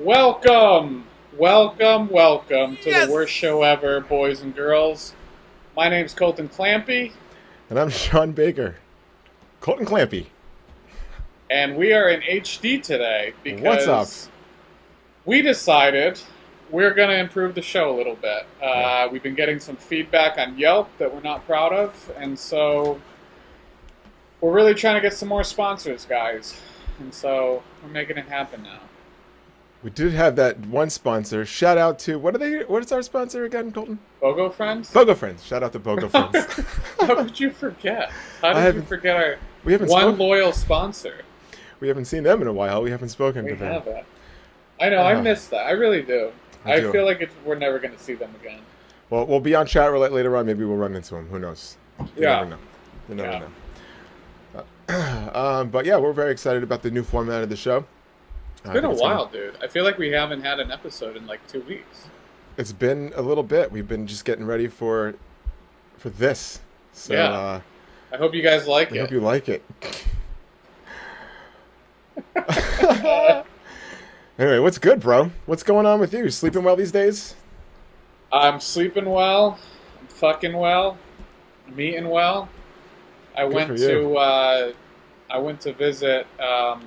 Welcome to the worst Yes! show ever, boys and girls. My name's Colton Clampy, And I'm Sean Baker. Colton Clampy. and we are in HD today What's up? because we decided we're going to improve the show a little bit. Yeah. We've been getting some feedback on Yelp that we're not proud of, and so we're really trying to get some more sponsors, guys. And so we're making it happen now. We did have that one sponsor. Shout out to what is our sponsor again, Colton? BOGO Friends? BOGO Friends. Shout out to BOGO Friends. How could you forget? How did you forget our we haven't one spoken- loyal sponsor? We haven't seen them in a while. We haven't spoken We to them. haven't. I know, I miss that. I really do. I I do. feel like we're never going to see them again. Well, we'll be on chat roulette later on. Maybe we'll run into them. Who knows? You Yeah. never know. You never know. But yeah, we're very excited about the new format of the show. It's been a while, dude. I feel like we haven't had an episode in like 2 weeks. It's been a little bit. We've been just getting ready for this. So Yeah. I hope you guys like I it. hope you like it. Anyway, what's good, bro? What's going on with you? You sleeping well these days? I'm sleeping well. I'm fucking well. I'm eating well. I Good went for you. to I went to visit where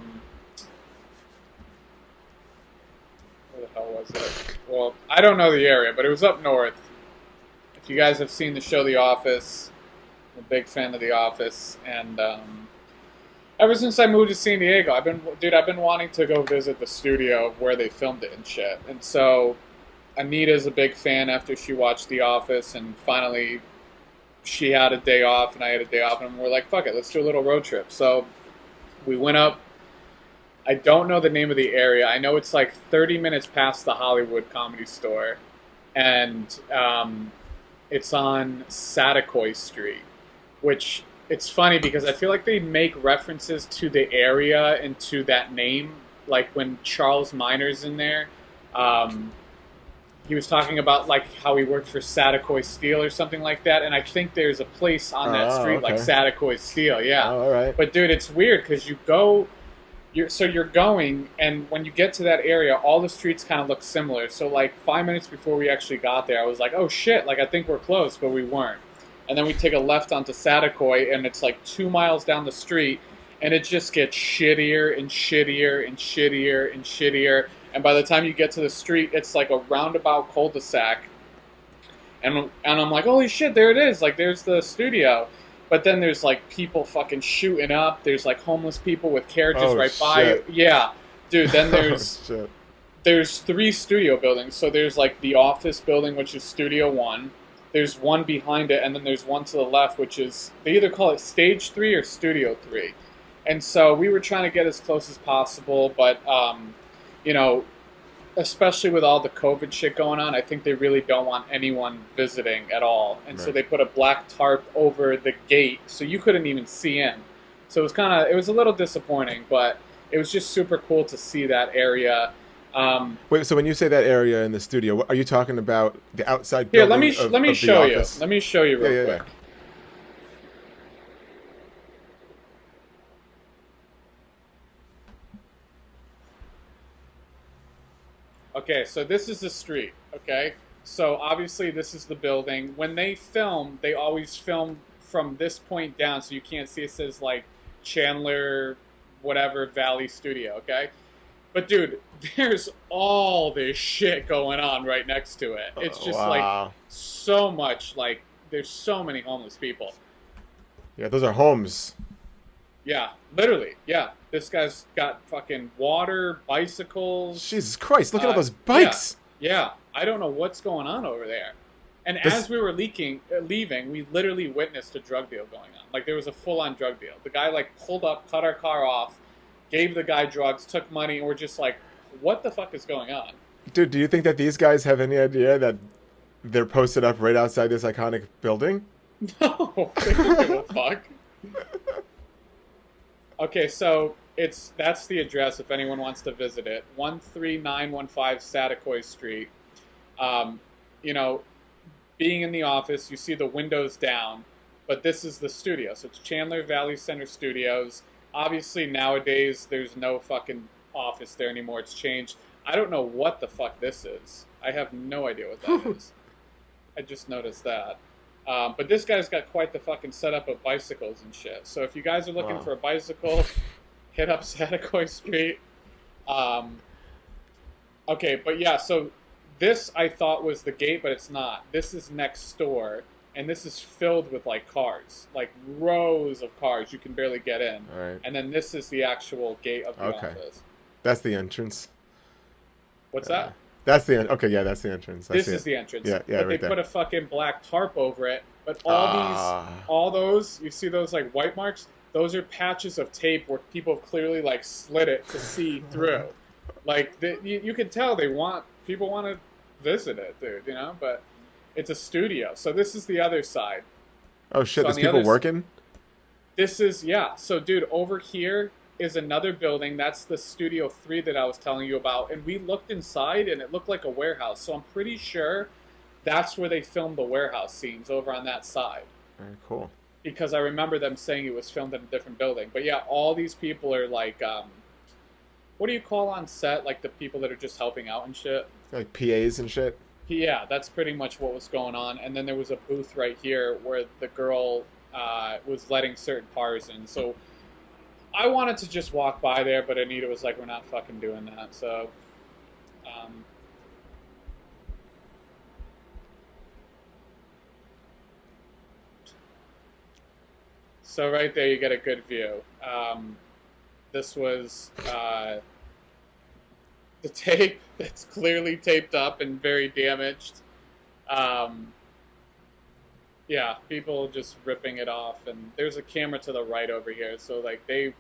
the hell was it? Well, I don't know the area, but it was up north. If you guys have seen the show The Office, I'm a big fan of The Office, and ever since I moved to San Diego, I've been wanting to go visit the studio of where they filmed it and shit. And so Anita's a big fan after she watched The Office, and finally she had a day off and I had a day off, and we're like, fuck it, let's do a little road trip. So we went up. I don't know the name of the area. I know it's like 30 minutes past the Hollywood Comedy Store, and it's on Satakoy Street, which it's funny because I feel like they make references to the area and to that name. Like when Charles Miner's in there, he was talking about like how he worked for Satakoy Steel or something like that, and I think there's a place on that Oh, street like okay. Satakoy Steel. Yeah. Oh, all right. But dude, it's weird because you're going, and when you get to that area, all the streets kind of look similar. So like 5 minutes before we actually got there, I was like, oh shit, like I think we're close, but we weren't. And then we take a left onto Satakoy, and it's like 2 miles down the street, and it just gets shittier and shittier and shittier and shittier. And by the time you get to the street, it's like a roundabout cul-de-sac. And I'm like, holy shit, there it is. Like, there's the studio. But then there's like people fucking shooting up. There's like homeless people with carriages Oh, right by. shit. Yeah, dude. Then Oh, there's shit. there's 3 studio buildings. So there's like the office building, which is Studio 1. There's one behind it, and then there's one to the left, which is, they either call it Stage 3 or Studio 3. And so we were trying to get as close as possible, but you know, especially with all the COVID shit going on, I think they really don't want anyone visiting at all. And so Right. they put a black tarp over the gate, so you couldn't even see in. So it was a little disappointing, but it was just super cool to see that area. Wait, so when you say that area in the studio, what, are you talking about the outside Here, building let me of show the you. office? Let me show you real Yeah, yeah, quick. yeah. Okay, so this is the street, okay? So obviously this is the building. When they film, they always film from this point down, so you can't see. It says like Chandler, whatever, Valley Studio, okay? But dude, there's all this shit going on right next to it. It's just like Wow. so much, like there's so many homeless people. Yeah, those are homes. Yeah, literally, yeah. This guy's got fucking water, bicycles. Jesus Christ, look at all those Yeah, bikes. yeah. I don't know what's going on over there. And This- as we were leaving, we literally witnessed a drug deal going on. Like there was a full-on drug deal. The guy like pulled up, cut our car off, gave the guy drugs, took money, and we're just like, what the fuck is going on? Dude, do you think that these guys have any idea that they're posted up right outside this iconic building? No, they don't give a fuck. Okay, so that's the address if anyone wants to visit it. 13915 Satakoy Street. You know, being in the office, you see the windows down, but this is the studio. So it's Chandler Valley Center Studios. Obviously, nowadays, there's no fucking office there anymore. It's changed. I don't know what the fuck this is. I have no idea what that is. I just noticed that. But this guy's got quite the fucking setup of bicycles and shit. So if you guys are looking Wow. for a bicycle, hit up Satakoy Street. Okay, but yeah, so this I thought was the gate, but it's not. This is next door, and this is filled with like cars, like rows of cars. You can barely get in. All right. And then this is the actual gate of the Okay. office. That's the entrance. What's that? That's the okay. Yeah, that's the entrance. I This see is it. the entrance. Yeah, yeah, But they right there. put a fucking black tarp over it. But Ah. all those, you see those like white marks? Those are patches of tape where people have clearly like slit it to see through. Like you can tell people want to visit it, dude. You know, but it's a studio. So this is the other side. Oh shit! So on There's the people other working. This is yeah. So dude, over here is another building. That's the Studio 3 that I was telling you about. And we looked inside and it looked like a warehouse. So I'm pretty sure that's where they filmed the warehouse scenes, over on that side. Very cool. Because I remember them saying it was filmed in a different building. But yeah, all these people are like, what do you call on set? Like the people that are just helping out and shit? Like PAs and shit. Yeah, that's pretty much what was going on. And then there was a booth right here where the girl was letting certain cars in. So I wanted to just walk by there, but Anita was like, we're not fucking doing that. So, so right there you get a good view. This was the tape that's clearly taped up and very damaged. Yeah, people just ripping it off, and there's a camera to the right over here, so like they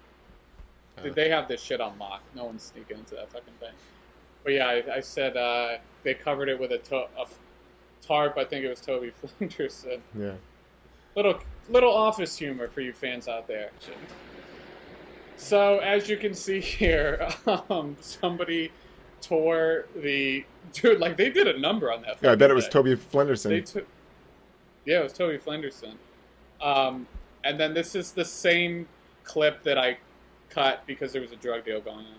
have this shit on lock. No one's sneaking into that fucking thing. But yeah, I said they covered it with a tarp. I think it was Toby Flenderson. Yeah. Little office humor for you fans out there. So as you can see here, somebody tore the dude. Like they did a number on that. Yeah, I bet it was thing. Toby Flenderson. Yeah, it was Toby Flenderson. And then this is the same clip that I cut because there was a drug deal going on.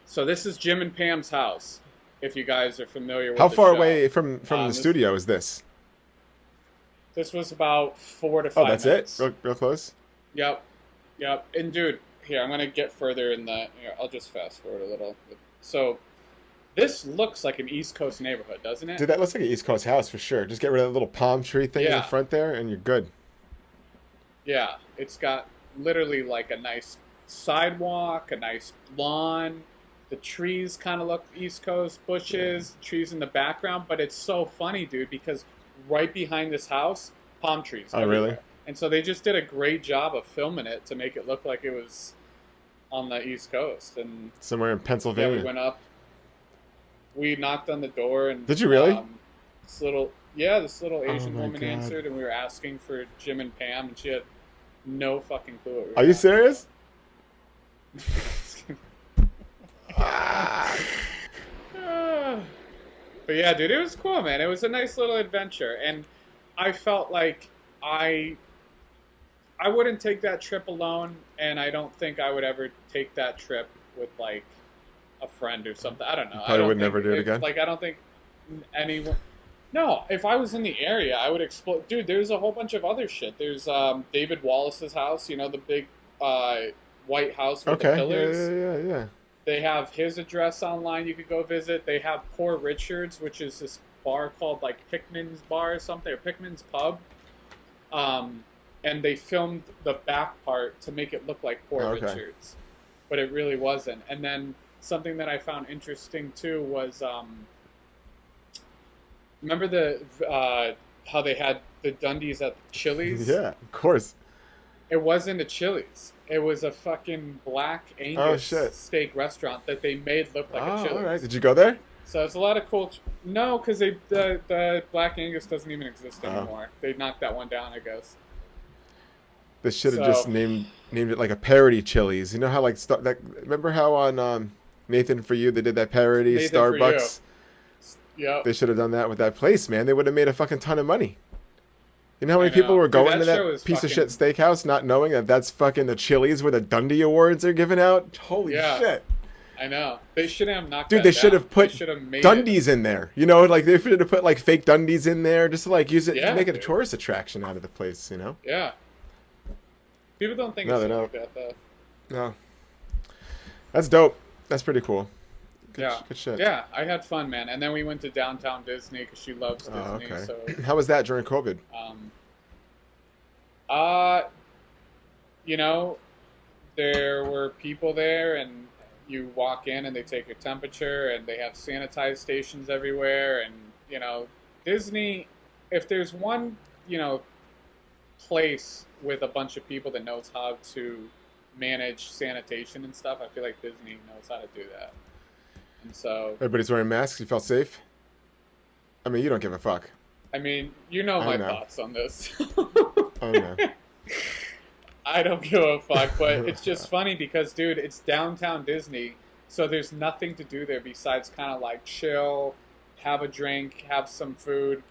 So this is Jim and Pam's house, if you guys are familiar with How the far show. away from the studio is this? This was about 4 to 5 Oh, that's minutes. it? Real close? Yep. And dude, here, I'm going to get further in the... Here, I'll just fast forward a little. So, this looks like an East Coast neighborhood, doesn't it? Dude, that looks like an East Coast house for sure. Just get rid of that little palm tree thing in Yeah. the front there, and you're good. Yeah. It's got literally like a nice sidewalk, a nice lawn. The trees kind of look East Coast, bushes, trees in the background. But it's so funny, dude, because right behind this house, palm trees. Oh, everywhere. really? And so they just did a great job of filming it to make it look like it was on the East Coast. And Somewhere in yeah, Pennsylvania. we went up. We knocked on the door, and Did you really? This little Asian my woman God. answered, and we were asking for Jim and Pam, and she had no fucking clue what we were Are you serious? But yeah, dude, it was cool, man. It was a nice little adventure, and I felt like I wouldn't take that trip alone, and I don't think I would ever take that trip with like a friend or something. I don't know. Probably would never do it again? Like I don't think anyone. No, if I was in the area, I would explore. Dude, there's a whole bunch of other shit. There's David Wallace's house. You know, the big white house with the Okay. pillars. Yeah. They have his address online. You could go visit. They have Poor Richard's, which is this bar called like Pickman's Bar or something, or Pickman's Pub. And they filmed the back part to make it look like Poor Okay. Richard's, but it really wasn't. And then something that I found interesting too was, remember how they had the Dundies at Chili's? Yeah, of course. It wasn't a Chili's. It was a fucking Black Angus shit. steak restaurant that they made look like a Chili's. All right. Did you go there? So it's a lot of cool. No, because the Black Angus doesn't even exist Oh. anymore. They knocked that one down, I guess. They should have So- just named it like a parody Chili's. You know how like remember how on Nathan For You they did that parody Nathan For Starbucks? Yep. They should have done that with that place, man. They would have made a fucking ton of money. You know how I many people know. were Dude, going to that show that is piece of shit fucking steakhouse not knowing that that's fucking the Chili's where the Dundee Awards are given out? Holy yeah. shit. I know. They shouldn't have knocked Dude, they that should down. have They put should have made it. Dundies in there. You know, like they should have put like fake Dundies in there just to like use it to Yeah, make it a dude. tourist attraction out of the place, you know? Yeah. People don't think No, it's they shit don't. like that though. No. That's dope. That's pretty cool. Yeah. Good shit. Yeah, I had fun, man. And then we went to downtown Disney because she loves Oh, Disney. okay. So, How was that during COVID? um, uh, you know, there were people there, and you walk in, and they take your temperature, and they have sanitized stations everywhere, and you know, Disney. If there's one, you know, place with a bunch of people that knows how to manage sanitation and stuff, I feel like Disney knows how to do that. And so, Everybody's wearing masks. You felt safe? I mean, you don't give a fuck. I mean, you know I my know. thoughts on this. Oh, no. I don't give a fuck, but it's just funny because, dude, it's downtown Disney, so there's nothing to do there besides kind of like chill, have a drink, have some food.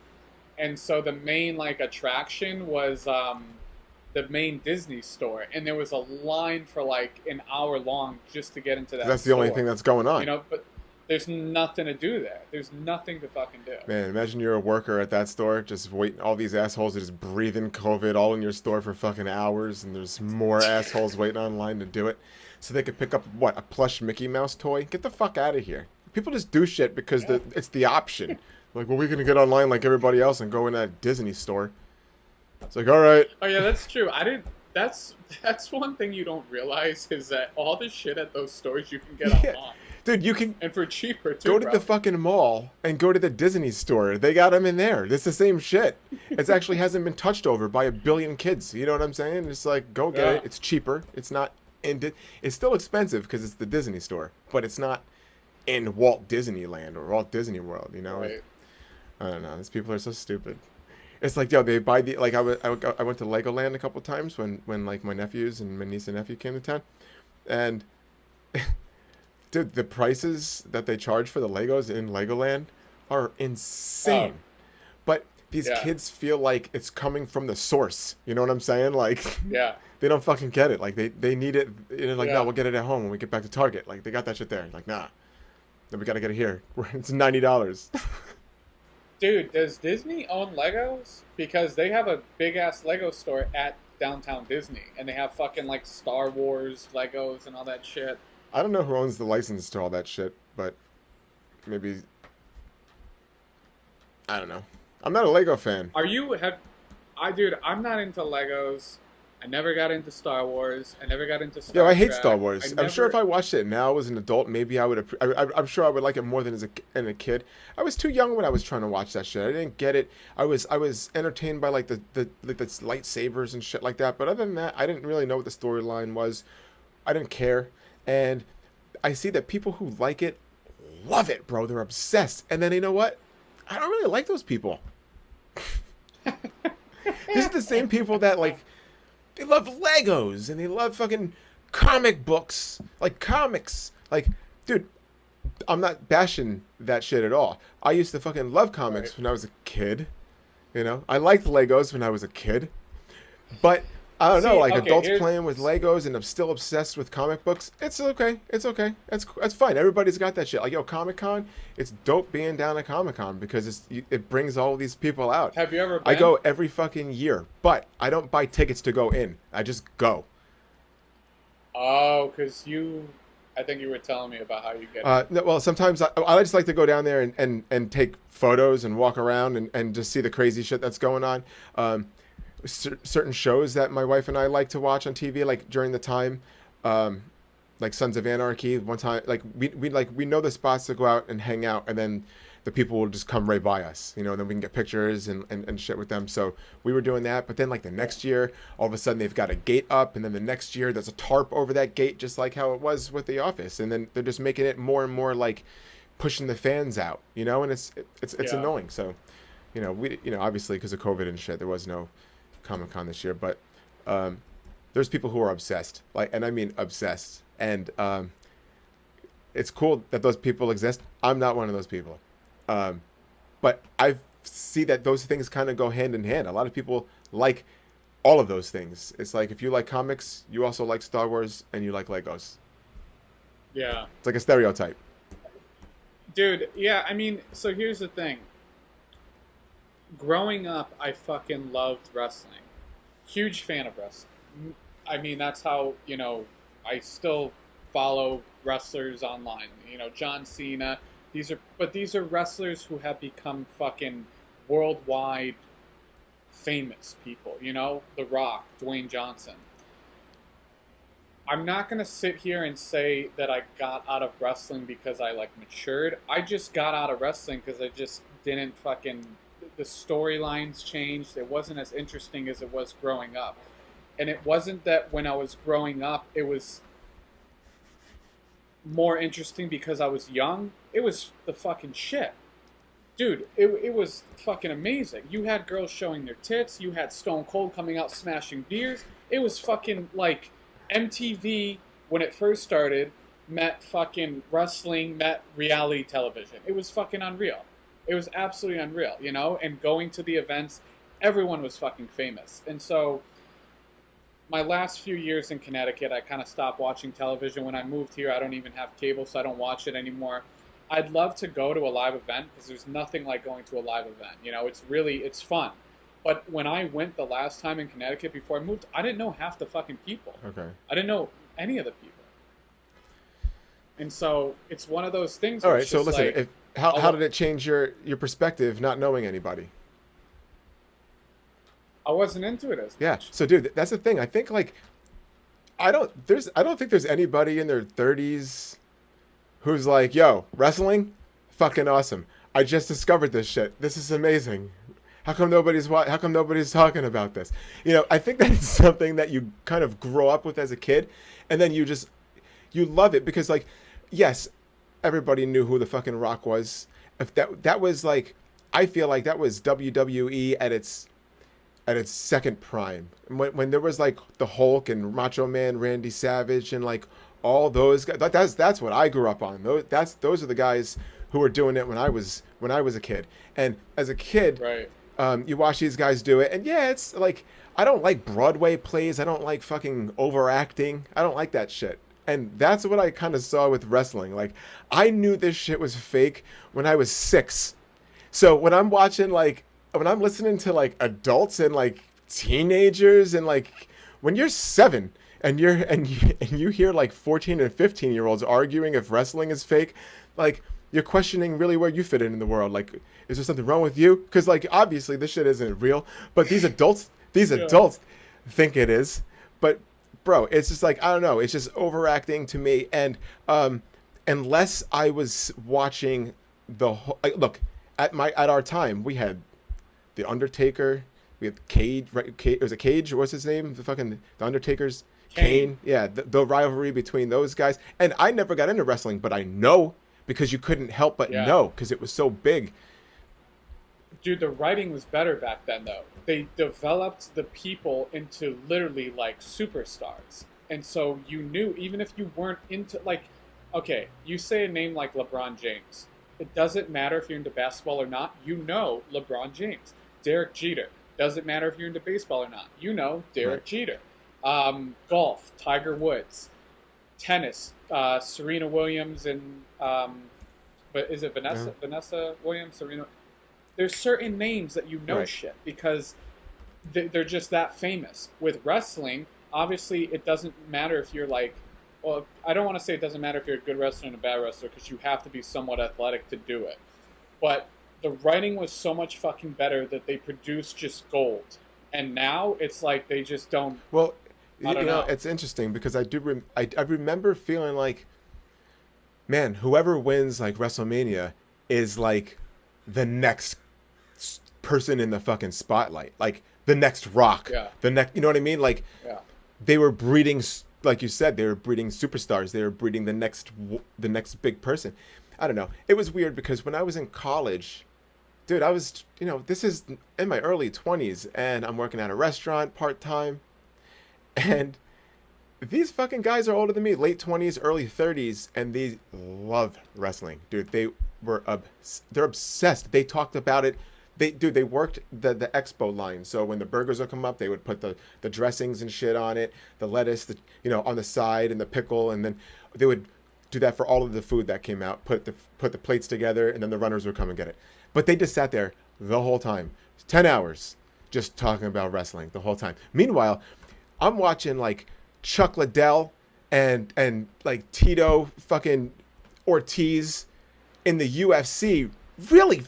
And so the main like attraction was the main Disney store, and there was a line for like an hour long just to get into that. That's the only store. thing that's going on. You know, but there's nothing to do there. There's nothing to fucking do. Man, imagine you're a worker at that store, just waiting. All these assholes are just breathing COVID all in your store for fucking hours, and there's more assholes waiting online to do it, so they could pick up what, a plush Mickey Mouse toy. Get the fuck out of here. People just do shit because it's the option. Like, well, we're gonna get online like everybody else and go in that Disney store. It's like, all right. Oh yeah, that's true. I didn't. That's one thing you don't realize is that all the shit at those stores you can get Yeah. online, Dude, you can and for cheaper too. go to bro. the fucking mall and go to the Disney store. They got them in there. It's the same shit. It actually hasn't been touched over by a billion kids. You know what I'm saying? It's like, go get Yeah. it. It's cheaper. It's not it's still expensive because it's the Disney store, but it's not in Walt Disneyland or Walt Disney World. You know? Right. I don't know. These people are so stupid. It's like, yo, they buy the like. I went to Legoland a couple times when like my nephews and my niece and nephew came to town, and dude, the prices that they charge for the Legos in Legoland are insane. But these Yeah. kids feel like it's coming from the source. You know what I'm saying? Like, Yeah. they don't fucking get it. Like, they need it. You know, like, Yeah. no, we'll get it at home when we get back to Target. Like, they got that shit there. Like, nah. Then we gotta get it here. It's $90. Dude, does Disney own Legos? Because they have a big ass Lego store at downtown Disney, and they have fucking like Star Wars Legos and all that shit. I don't know who owns the license to all that shit, but maybe. I don't know. I'm not a Lego fan. Are you dude? I'm not into Legos. I never got into Star Wars. I never got into Star Yeah, I hate Trek. Star Wars. I I'm sure if never- I watched it now as an adult, maybe I would. I'm sure I would like it more than as a kid. I was too young when I was trying to watch that shit. I didn't get it. I was entertained by like the lightsabers and shit like that. But other than that, I didn't really know what the storyline was. I didn't care. And I see that people who like it love it, bro. They're obsessed. And then you know what? I don't really like those people. These are the same people that like. They love Legos and they love fucking comic books, like comics. Like, dude, I'm not bashing that shit at all. I used to fucking love comics Right. when I was a kid. You know, I liked Legos when I was a kid, but I don't know. See, Like okay, adults here's- playing with Legos and I'm still obsessed with comic books. It's okay. It's okay. That's fine. Everybody's got that shit. Like, yo, Comic Con. It's dope being down at Comic Con because it brings all these people out. Have you ever been? I go every fucking year, but I don't buy tickets to go in. I just go. Oh, because I think you were telling me about how you get. No, well, sometimes I just like to go down there and take photos and walk around and just see the crazy shit that's going on. Certain shows that my wife and I like to watch on TV, like during the time, like Sons of Anarchy. One time, like we know the spots to go out and hang out, and then the people will just come right by us, you know, and then we can get pictures and shit with them. So we were doing that, but then like the next year, all of a sudden they've got a gate up, and then the next year there's a tarp over that gate, just like how it was with The Office, and then they're just making it more and more like pushing the fans out, you know, and it's Yeah. annoying. So, you know, obviously because of COVID and shit, there was no Comic-Con this year, but there's people who are obsessed, like, and I mean obsessed, and it's cool that those people exist. I'm not one of those people, but I've see that those things kind of go hand in hand. A lot of people like all of those things. It's like if you like comics, you also like Star Wars, and you like Legos. Yeah. It's like a stereotype. Dude, yeah, I mean, so here's the thing. Growing up, I fucking loved wrestling. Huge fan of wrestling. I mean, that's how, I still follow wrestlers online. John Cena. These are wrestlers who have become fucking worldwide famous people. The Rock, Dwayne Johnson. I'm not gonna sit here and say that I got out of wrestling because I matured. I just got out of wrestling because I just didn't fucking. The storylines changed. It wasn't as interesting as it was growing up, and it wasn't that when I was growing up it was more interesting because I was young. It was the fucking shit. Dude, it was fucking amazing. You had girls showing their tits. You had Stone Cold coming out smashing beers. It was fucking like MTV when it first started met fucking wrestling, met reality television. It was fucking unreal. It was absolutely unreal, And going to the events, everyone was fucking famous. And so my last few years in Connecticut, I kind of stopped watching television. When I moved here, I don't even have cable, so I don't watch it anymore. I'd love to go to a live event because there's nothing like going to a live event. It's fun. But when I went the last time in Connecticut before I moved, I didn't know half the fucking people. Okay. I didn't know any of the people. And so it's one of those things. All right. So listen, how did it change your perspective not knowing anybody? I wasn't into it as much. Yeah. So dude, that's the thing. I think I don't think there's anybody in their 30s who's like, yo, wrestling? Fucking awesome. I just discovered this shit. This is amazing. How come nobody's talking about this? I think that's something that you kind of grow up with as a kid, and then you love it because, yes, everybody knew who the fucking Rock was. If that was I feel like that was WWE at its second prime. When there was the Hulk and Macho Man Randy Savage and all those guys. That's what I grew up on. Those are the guys who were doing it when I was a kid. And as a kid, right. You watch these guys do it, and yeah, it's I don't like Broadway plays. I don't like fucking overacting. I don't like that shit. And that's what I kind of saw with wrestling. I knew this shit was fake when I was 6. So when I'm watching when I'm listening to adults and teenagers and when you're 7 and you hear 14 and 15-year-olds arguing if wrestling is fake, you're questioning really where you fit in the world. Is there something wrong with you? Because obviously this shit isn't real, but these adults think it is. But bro, it's just I don't know. It's just overacting to me. And unless I was watching the whole, look at our time, we had the Undertaker, we had Cage. Right? It was a Cage. What's his name? The Undertaker's Kane. Yeah, the rivalry between those guys. And I never got into wrestling, but I know. Because you couldn't help but know, because it was so big. Dude, the writing was better back then, though. They developed the people into literally superstars. And so you knew, even if you weren't into, okay, you say a name like LeBron James. It doesn't matter if you're into basketball or not. You know LeBron James. Derek Jeter. Doesn't matter if you're into baseball or not. You know Derek Jeter. Golf, Tiger Woods. Tennis, Serena Williams and but is it Vanessa? Yeah. Vanessa Williams, Serena. There's certain names that shit because they're just that famous. With wrestling, obviously, it doesn't matter if you're well, I don't want to say it doesn't matter if you're a good wrestler and a bad wrestler because you have to be somewhat athletic to do it. But the writing was so much fucking better that they produced just gold, and now it's they just don't. Well. I don't know. It's interesting because I remember feeling man, whoever wins WrestleMania is the next person in the fucking spotlight, the next Rock, the next, you know what I mean? They were breeding, like you said, they were breeding superstars. They were breeding the next big person. I don't know. It was weird because when I was in college, dude, I was, this is in my early 20s and I'm working at a restaurant part-time. And these fucking guys are older than me, late 20s, early 30s, and they love wrestling. Dude, they're obsessed. They talked about it They worked the expo line. So when the burgers would come up, they would put the dressings and shit on it, the lettuce, on the side, and the pickle, and then they would do that for all of the food that came out. Put the plates together, and then the runners would come and get it. But they just sat there the whole time, 10 hours, just talking about wrestling the whole time. Meanwhile, I'm watching like Chuck Liddell and like Tito fucking Ortiz in the UFC really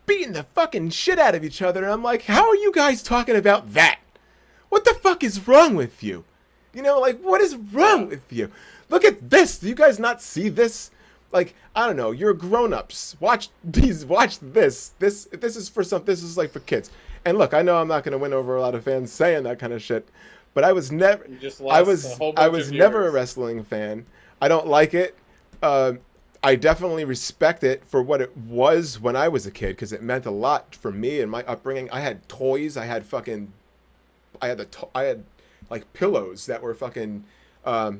beating the fucking shit out of each other. And I'm like, how are you guys talking about that? What the fuck is wrong with you? Like, what is wrong with you? Look at this. Do you guys not see this? Like, I don't know. You're grown-ups. Watch this. This is like for kids. And look, I know I'm not going to win over a lot of fans saying that kind of shit, but I was never I was never a wrestling fan. I don't like it. I definitely respect it for what it was when I was a kid, because it meant a lot for me and my upbringing. I had toys. I had like pillows that were fucking the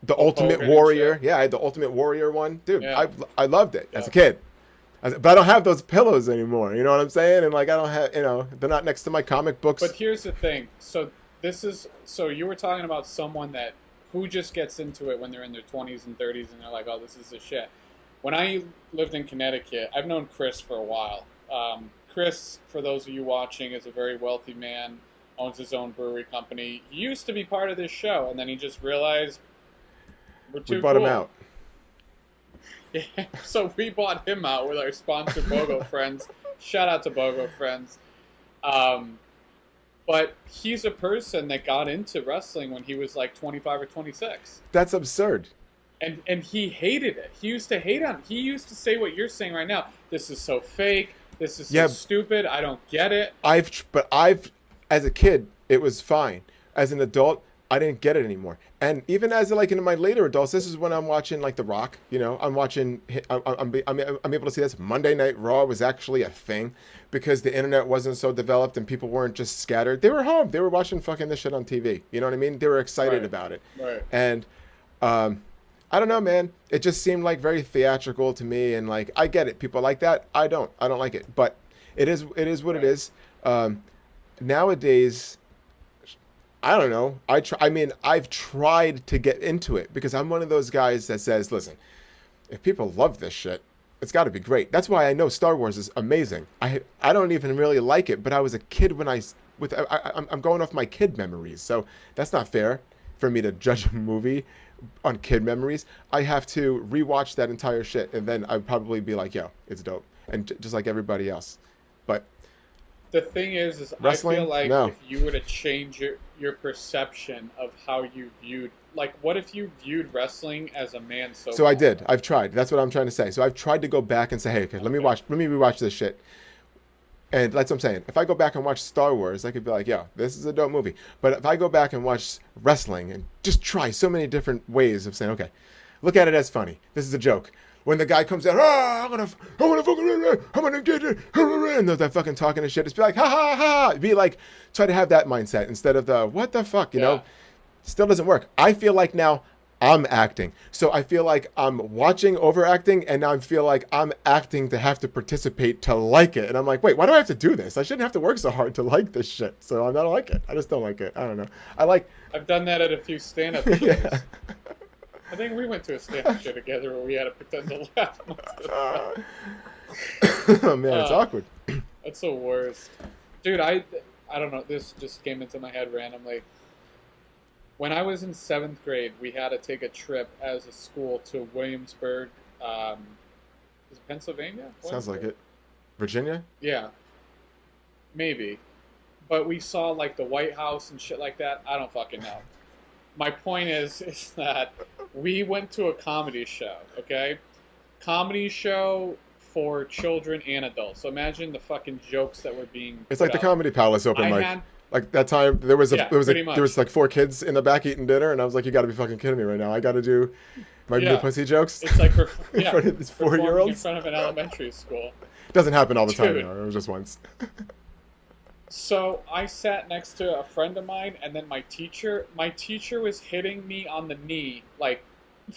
Ultimate Warrior. Yeah, I had the Ultimate Warrior one, dude. Yeah. I loved it as a kid. But I don't have those pillows anymore. You know what I'm saying? And like, I don't have, they're not next to my comic books. But here's the thing. So you were talking about someone who just gets into it when they're in their 20s and 30s and they're like, oh, this is the shit. When I lived in Connecticut, I've known Chris for a while. Chris, for those of you watching, is a very wealthy man, owns his own brewery company. He used to be part of this show, and then he just realized we bought him out. Yeah, so we bought him out with our sponsor, BOGO Friends. Shout out to BOGO Friends. But he's a person that got into wrestling when he was like 25 or 26. That's absurd. And he hated it. He used to hate on it. He used to say what you're saying right now. This is so fake. This is so stupid. I don't get it. As a kid, it was fine. As an adult, I didn't get it anymore. And even as like in my later adults, this is when I'm watching like The Rock. I'm watching. I'm able to see this. Monday Night Raw was actually a thing because the internet wasn't so developed and people weren't just scattered. They were home. They were watching fucking this shit on TV. You know what I mean? They were excited about it. Right. And I don't know, man. It just seemed like very theatrical to me. And like, I get it. People like that. I don't like it. But it is what it is. Nowadays, I don't know. I've tried to get into it because I'm one of those guys that says, listen, if people love this shit, it's got to be great. That's why I know Star Wars is amazing. I don't even really like it, but I was a kid when I'm going off my kid memories. So that's not fair for me to judge a movie on kid memories. I have to rewatch that entire shit, and then I'd probably be like, yo, it's dope. And just like everybody else. But the thing is wrestling? I feel like if you were to change your perception of how you viewed, like, what if you viewed wrestling as a man so I did. I've tried. That's what I'm trying to say. So I've tried to go back and say, hey, okay, let me rewatch this shit. And that's what I'm saying. If I go back and watch Star Wars, I could be like, yeah, this is a dope movie. But if I go back and watch wrestling and just try so many different ways of saying, okay, look at it as funny. This is a joke. When the guy comes out, I'm gonna get it, and that fucking talking and shit, it's be like, ha ha ha, be like, try to have that mindset instead of the what the fuck, you know, still doesn't work. I feel like now I'm acting, so I feel like I'm watching overacting, and now I feel like I'm acting to have to participate to like it, and I'm like, wait, why do I have to do this? I shouldn't have to work so hard to like this shit. So I don't like it. I just don't like it. I don't know. I've done that at a few stand-up shows. Yeah. I think we went to a stand-up show together where we had to pretend to laugh. Oh, man, it's awkward. That's the worst. Dude, I don't know. This just came into my head randomly. When I was in 7th grade, we had to take a trip as a school to Williamsburg. Is it Pennsylvania? Sounds like it. Virginia? Yeah. Maybe. But we saw, like, the White House and shit like that. I don't fucking know. My point is that we went to a comedy show, okay? Comedy show for children and adults. So imagine the fucking jokes that were being It's like the Comedy Palace open mic. Like that time there was like 4 kids in the back eating dinner, and I was like, you got to be fucking kidding me right now. I got to do my new pussy jokes. It's like in front of these 4-year-olds in front of an elementary school. It doesn't happen all the time, though. It was just once. So I sat next to a friend of mine, and then my teacher was hitting me on the knee, like,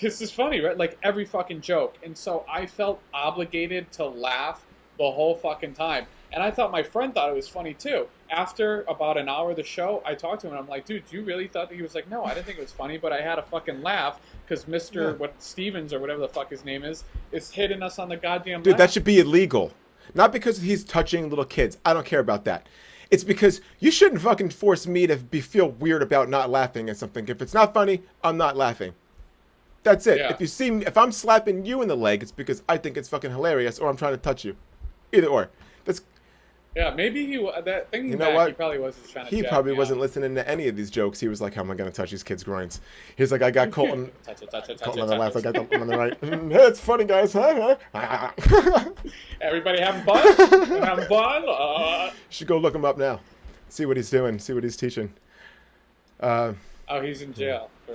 this is funny, right? Like, every fucking joke. And so I felt obligated to laugh the whole fucking time. And I thought my friend thought it was funny too. After about an hour of the show, I talked to him and I'm like, dude, you really thought that? He was like, no, I didn't think it was funny, but I had a fucking laugh because Yeah. Mr. what Stevens or whatever the fuck his name is hitting us on the goddamn Dude, that laugh. should be illegal. Not because he's touching little kids. I don't care about that. It's because you shouldn't fucking force me to feel weird about not laughing at something. If it's not funny, I'm not laughing. That's it. Yeah. If I'm slapping you in the leg, it's because I think it's fucking hilarious or I'm trying to touch you. Either or. That's Yeah, maybe that You thinking know back, he what? probably was just trying to He jack probably me wasn't off. listening to any of these jokes. He was like, "How am I gonna touch these kids' groins?" He's like, "I got Colton, Touch it, touch it, touch Colton it, on the touch left. I got it. Colton on the right. Hey, it's funny, guys. Huh? Everybody having fun? Having fun? Should go look him up now. See what he's doing. See what he's teaching. Uh, Oh, he's in jail for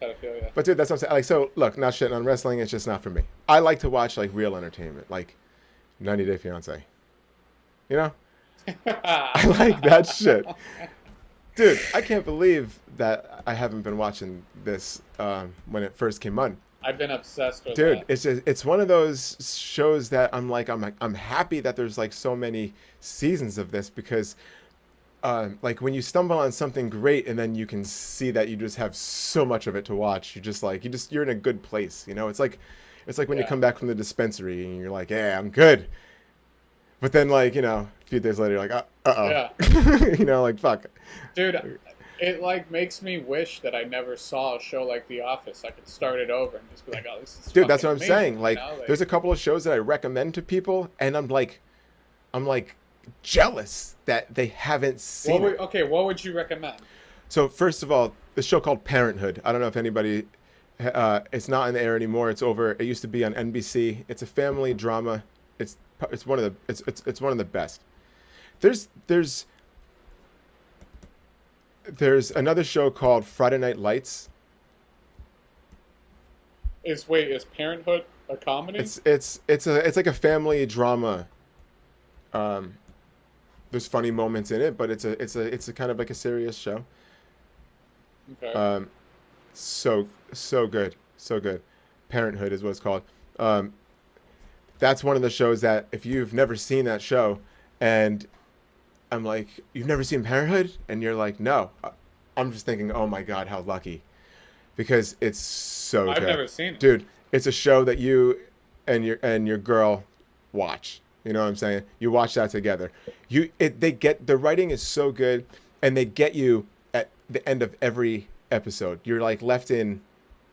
pedophilia. but dude, that's what I'm saying. Like, so look, not shitting on wrestling. It's just not for me. I like to watch like real entertainment, like 90 Day Fiance. You know, I like that shit. Dude, I can't believe that I haven't been watching this when it first came on. I've been obsessed with Dude, that. it's one of those shows that I'm happy that there's like so many seasons of this because like when you stumble on something great and then you can see that you just have so much of it to watch, you're in a good place, you know? It's like when you Yeah. come back from the dispensary and you're like, "Yeah, I'm good." But then like, a few days later you're like, Yeah. "Uh-oh." like, fuck. Dude, it like makes me wish that I never saw a show like The Office. I could start it over and just be like, oh, this is Dude, that's fucking what I'm amazing, saying. Like, there's a couple of shows that I recommend to people and I'm like jealous that they haven't seen it. okay, what would you recommend? So first of all, the show called Parenthood. I don't know if anybody. It's not in the air anymore. It's over. It used to be on NBC. It's a family drama. It's one of the it's one of the best. There's another show called Friday Night Lights. Is Parenthood a comedy? It's like a family drama. Um, there's funny moments in it, but it's a kind of like a serious show. Okay. Um, so good, so good. Parenthood is what it's called. Um, that's one of the shows that if you've never seen that show, and I'm like, you've never seen Parenthood, and you're like, no, I'm just thinking, oh my god, how lucky, because it's so I've good, never seen it. dude. It's a show that you and your girl watch. You know what I'm saying? You watch that together. They get the writing is so good, and they get you at the end of every episode. You're like left in,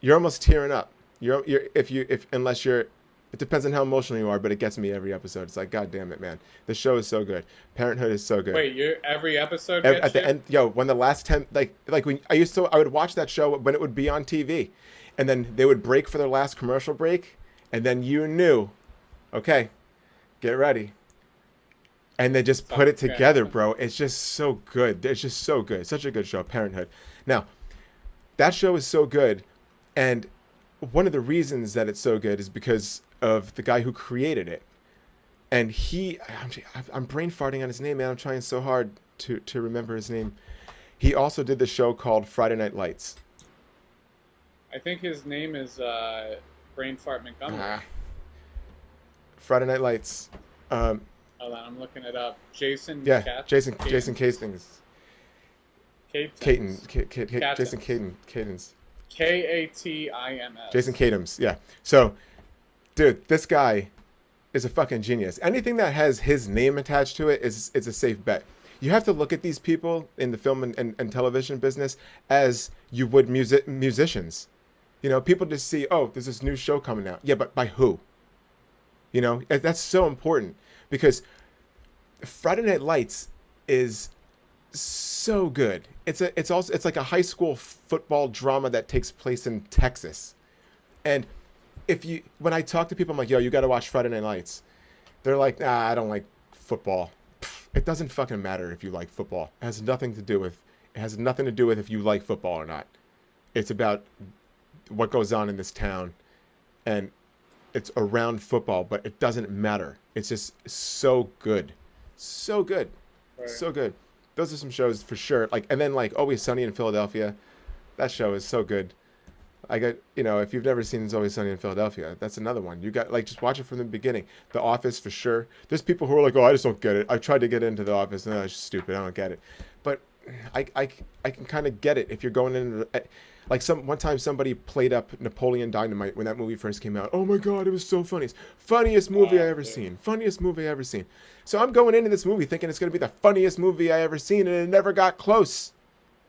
you're almost tearing up. You're if unless you're, it depends on how emotional you are, but it gets me every episode. It's like, god damn it, man. The show is so good. Parenthood is so good. Wait, every episode At gets the you? end, when the last 10, like when I would watch that show when it would be on TV, and then they would break for their last commercial break, and then you knew, okay, get ready. And they just put it Okay. together, bro. It's just so good. It's just so good. Such a good show, Parenthood. Now, that show is so good, and one of the reasons that it's so good is because of the guy who created it. And I'm brain farting on his name, man. I'm trying so hard to remember his name. He also did the show called Friday Night Lights. I think his name is Brain Fart Montgomery. Ah, Friday Night Lights. Hold on, I'm looking it up. Jason Yeah, Cat- Jason Caden- Castings. Catins. Jason Cadens. Katins. Jason Katims, yeah. So, dude, this guy is a fucking genius. Anything that has his name attached to it is a safe bet. You have to look at these people in the film and television business as you would musicians. People just see, oh, there's this new show coming out. Yeah, but by who? That's so important because Friday Night Lights is so good. It's like a high school football drama that takes place in Texas. And when I talk to people, I'm like, yo, you got to watch Friday Night Lights. They're like, nah, I don't like football. It doesn't fucking matter if you like football. It has nothing to do with if you like football or not. It's about what goes on in this town, and it's around football, but it doesn't matter. It's just so good. So good. Right. So good. Those are some shows for sure. And then Always Sunny in Philadelphia. That show is so good. I got, if you've never seen It's Always Sunny in Philadelphia, that's another one. You got, like, just watch it from the beginning. The Office, for sure. There's people who are like, oh, I just don't get it. I've tried to get into The Office, and it's just stupid. I don't get it. But I can kind of get it if you're going into, like, one time somebody played up Napoleon Dynamite when that movie first came out. Oh my God, it was so funny. Funniest movie I ever seen. Funniest movie I ever seen. So I'm going into this movie thinking it's going to be the funniest movie I ever seen, and it never got close.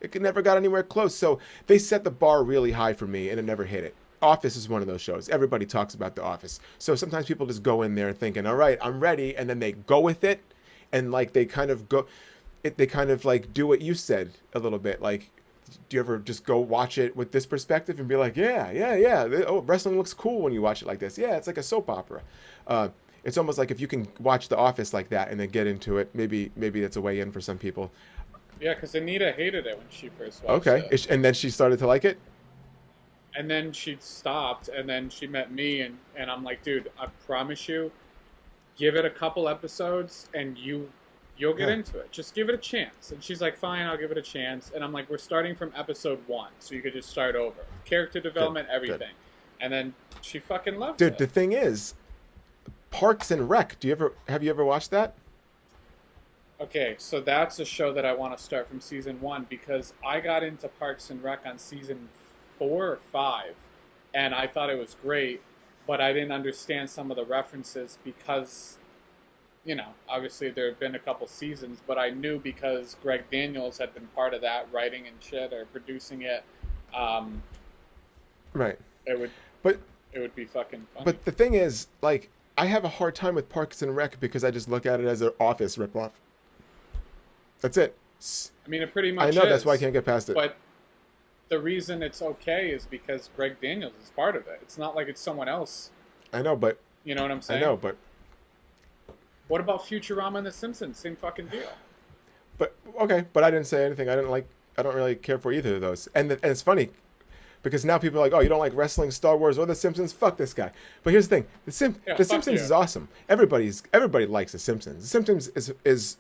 It never got anywhere close. So they set the bar really high for me, and it never hit it. Office is one of those shows. Everybody talks about The Office. So sometimes people just go in there thinking, all right, I'm ready. And then they go with it. And like they kind of like do what you said a little bit. Like, do you ever just go watch it with this perspective and be like, yeah. Oh, wrestling looks cool when you watch it like this. Yeah, it's like a soap opera. It's almost like if you can watch The Office like that and then get into it, maybe it's a way in for some people. Yeah, because Anita hated it when she first watched it. Okay, and then she started to like it? And then she stopped, and then she met me, and I'm like, dude, I promise you, give it a couple episodes, and you'll get into it. Just give it a chance. And she's like, fine, I'll give it a chance. And I'm like, we're starting from episode 1, so you could just start over. Character development, everything. Good. And then she fucking loved it. Dude, the thing is, Parks and Rec, have you ever watched that? Okay, so that's a show that I want to start from season 1 because I got into Parks and Rec on season 4 or 5, and I thought it was great, but I didn't understand some of the references because, obviously there have been a couple seasons, but I knew because Greg Daniels had been part of that, writing and shit or producing it. Right. It would be fucking funny. But the thing is, like, I have a hard time with Parks and Rec because I just look at it as an Office ripoff. That's it. I mean, it pretty much I know, is, that's why I can't get past it. But the reason it's okay is because Greg Daniels is part of it. It's not like it's someone else. I know, but... You know what I'm saying? I know, but... What about Futurama and The Simpsons? Same fucking deal. But, okay, but I didn't say anything. I don't really care for either of those. And it's funny, because now people are like, oh, you don't like wrestling, Star Wars, or The Simpsons? Fuck this guy. But here's the thing. The Simpsons is awesome. Everybody likes The Simpsons. The Simpsons is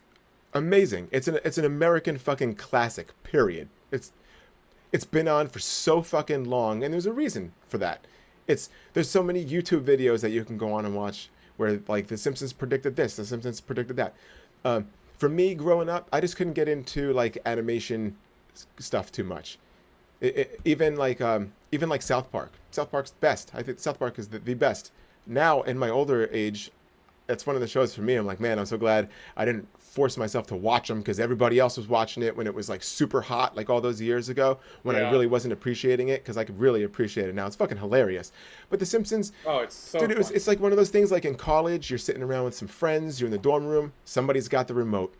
amazing. It's an American fucking classic, period. It's been on for so fucking long, and there's a reason for that. There's so many YouTube videos that you can go on and watch where, like, The Simpsons predicted this, The Simpsons predicted that. For me, growing up, I just couldn't get into, like, animation stuff too much. Even like South Park. South Park's the best. I think South Park is the best. Now, in my older age, that's one of the shows for me. I'm like, man, I'm so glad I didn't force myself to watch them because everybody else was watching it when it was like super hot, like all those years ago when I really wasn't appreciating it because I could really appreciate it now. It's fucking hilarious. But The Simpsons, it's so dude, it's like one of those things like in college, you're sitting around with some friends, you're in the dorm room, somebody's got the remote.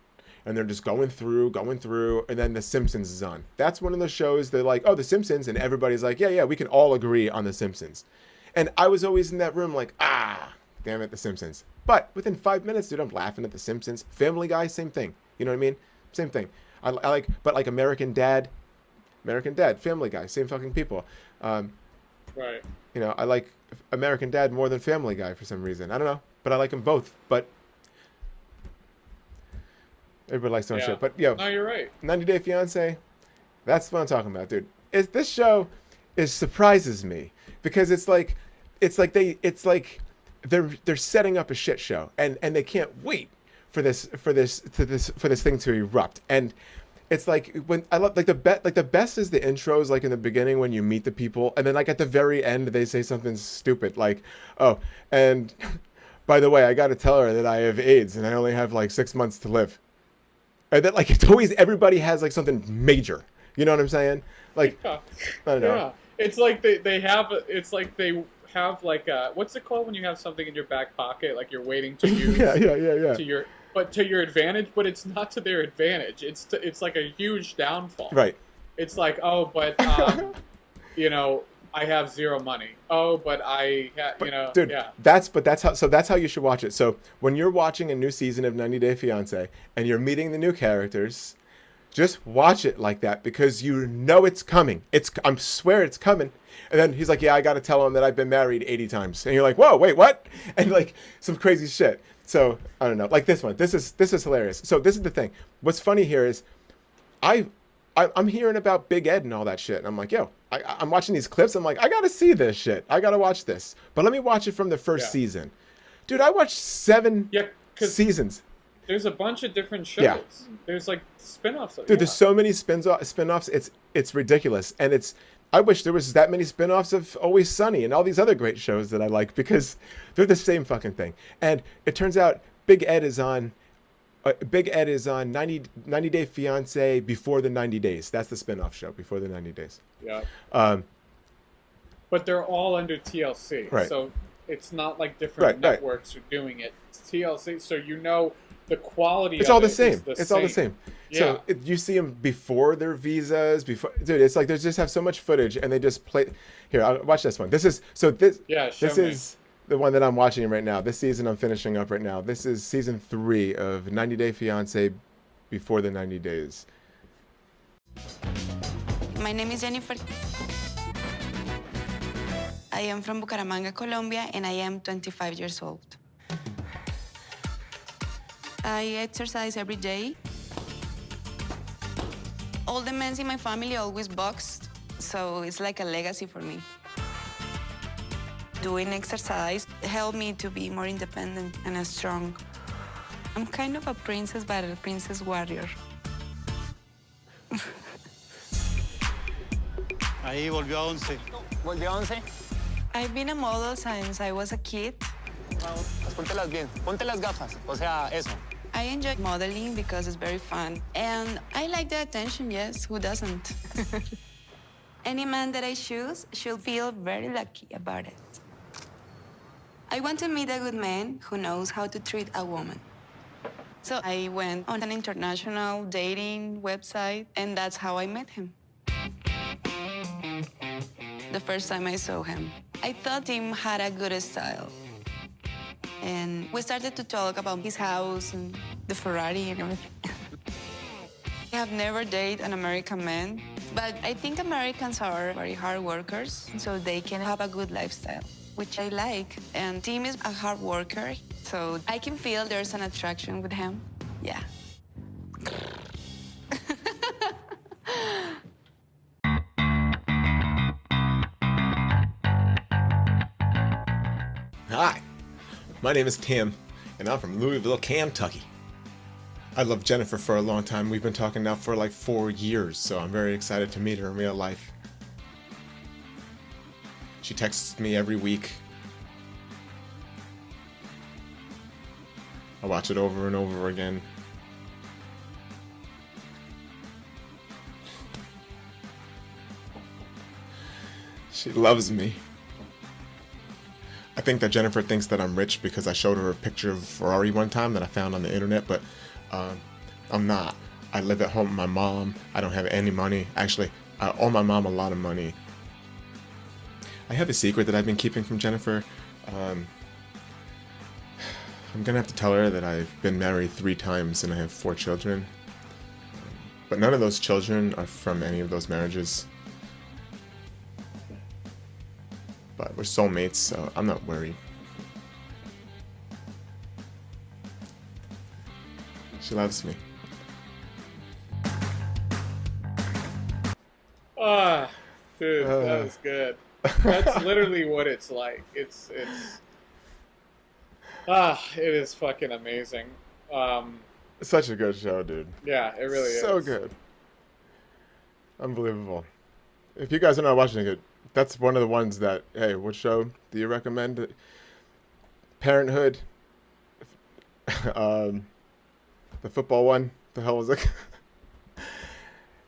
And they're just going through, and then The Simpsons is on. That's one of those shows they're like, oh, The Simpsons, and everybody's like, yeah, we can all agree on The Simpsons. And I was always in that room like, damn it, The Simpsons. But within 5 minutes, dude, I'm laughing at The Simpsons. Family Guy, same thing. You know what I mean? Same thing. I like, but like American Dad, Family Guy, same fucking people. Right. I like American Dad more than Family Guy for some reason. I don't know, but I like them both. But everybody likes their own shit. But no, you're right. 90 Day Fiancé, that's what I'm talking about, dude. This show surprises me because it's like they're setting up a shit show and they can't wait for this thing to erupt. And it's like when I love the best is the intros, like in the beginning when you meet the people, and then like at the very end they say something stupid like, oh, and by the way, I got to tell her that I have AIDS and I only have like 6 months to live. And that, like, it's always everybody has like something major. You know what I'm saying? Like, I don't know. Yeah, it's like they have what's it called when you have something in your back pocket, like you're waiting to use. yeah. To your advantage, but it's not to their advantage. It's like a huge downfall. Right. It's like, oh, but I have zero money. Oh, but dude, yeah. That's how you should watch it. So when you're watching a new season of 90 Day Fiancé and you're meeting the new characters, just watch it like that because you know it's coming. I swear it's coming. And then he's like, yeah, I got to tell him that I've been married 80 times. And you're like, whoa, wait, what? And like some crazy shit. So I don't know, like this one, this is hilarious. So this is the thing. What's funny here is I I'm hearing about Big Ed and all that shit. And I'm like, yo, I'm watching these clips. I'm like, I gotta see this shit. I gotta watch this. But let me watch it from the first Yeah. season. Dude, I watched 7 Yeah, because seasons. there's a bunch of different shows. Yeah. There's like spin-offs. Dude, there's so many spin-offs. It's ridiculous. And I wish there was that many spin-offs of Always Sunny and all these other great shows that I like, because they're the same fucking thing. And it turns out Big Ed is on 90 Day Fiance Before the 90 Days. That's the spin-off show, Before the 90 Days. Yeah. Um, But they're all under TLC. Right. So it's not like different Right. networks are doing it. It's TLC, so you know the quality It's of all the it same. is the It's same. all the same. Yeah. So you see them before their visas, dude. It's like they just have so much footage, and they just play. Here, I'll watch this one. This is Yeah, show This me. is the one that I'm watching right now. This season I'm finishing up right now. This is season 3 of 90 Day Fiance Before the 90 Days. My name is Jennifer. I am from Bucaramanga, Colombia, and I am 25 years old. I exercise every day. All the men in my family always boxed, so it's like a legacy for me. Doing exercise helped me to be more independent and strong. I'm kind of a princess, but a princess warrior. Ahí volvió a 11. ¿Volvió a 11? I've been a model since I was a kid. Pues póntelas bien. Ponte las gafas. O sea, eso. I enjoy modeling because it's very fun. And I like the attention, yes, who doesn't? Any man that I choose should feel very lucky about it. I want to meet a good man who knows how to treat a woman. So I went on an international dating website, and that's how I met him. The first time I saw him, I thought Tim had a good style. And we started to talk about his house and the Ferrari and everything. I have never dated an American man, but I think Americans are very hard workers, so they can have a good lifestyle, which I like. And Tim is a hard worker, so I can feel there's an attraction with him. Yeah. Hi, my name is Tim, and I'm from Louisville, Kentucky. I loved Jennifer for a long time. We've been talking now for like 4 years, so I'm very excited to meet her in real life. She texts me every week. I watch it over and over again. She loves me. I think that Jennifer thinks that I'm rich because I showed her a picture of Ferrari one time that I found on the internet, but I'm not. I live at home with my mom. I don't have any money. Actually, I owe my mom a lot of money. I have a secret that I've been keeping from Jennifer. I'm gonna have to tell her that I've been married 3 times and I have 4 children. But none of those children are from any of those marriages. But we're soulmates, so I'm not worried. She loves me. Ah, dude, that was good. That's literally what it's like. It is fucking amazing. Such a good show, dude. Yeah, it really is. So good. Unbelievable. If you guys are not watching it, that's one of the ones that, hey, what show do you recommend? Parenthood. The football one. The hell was it?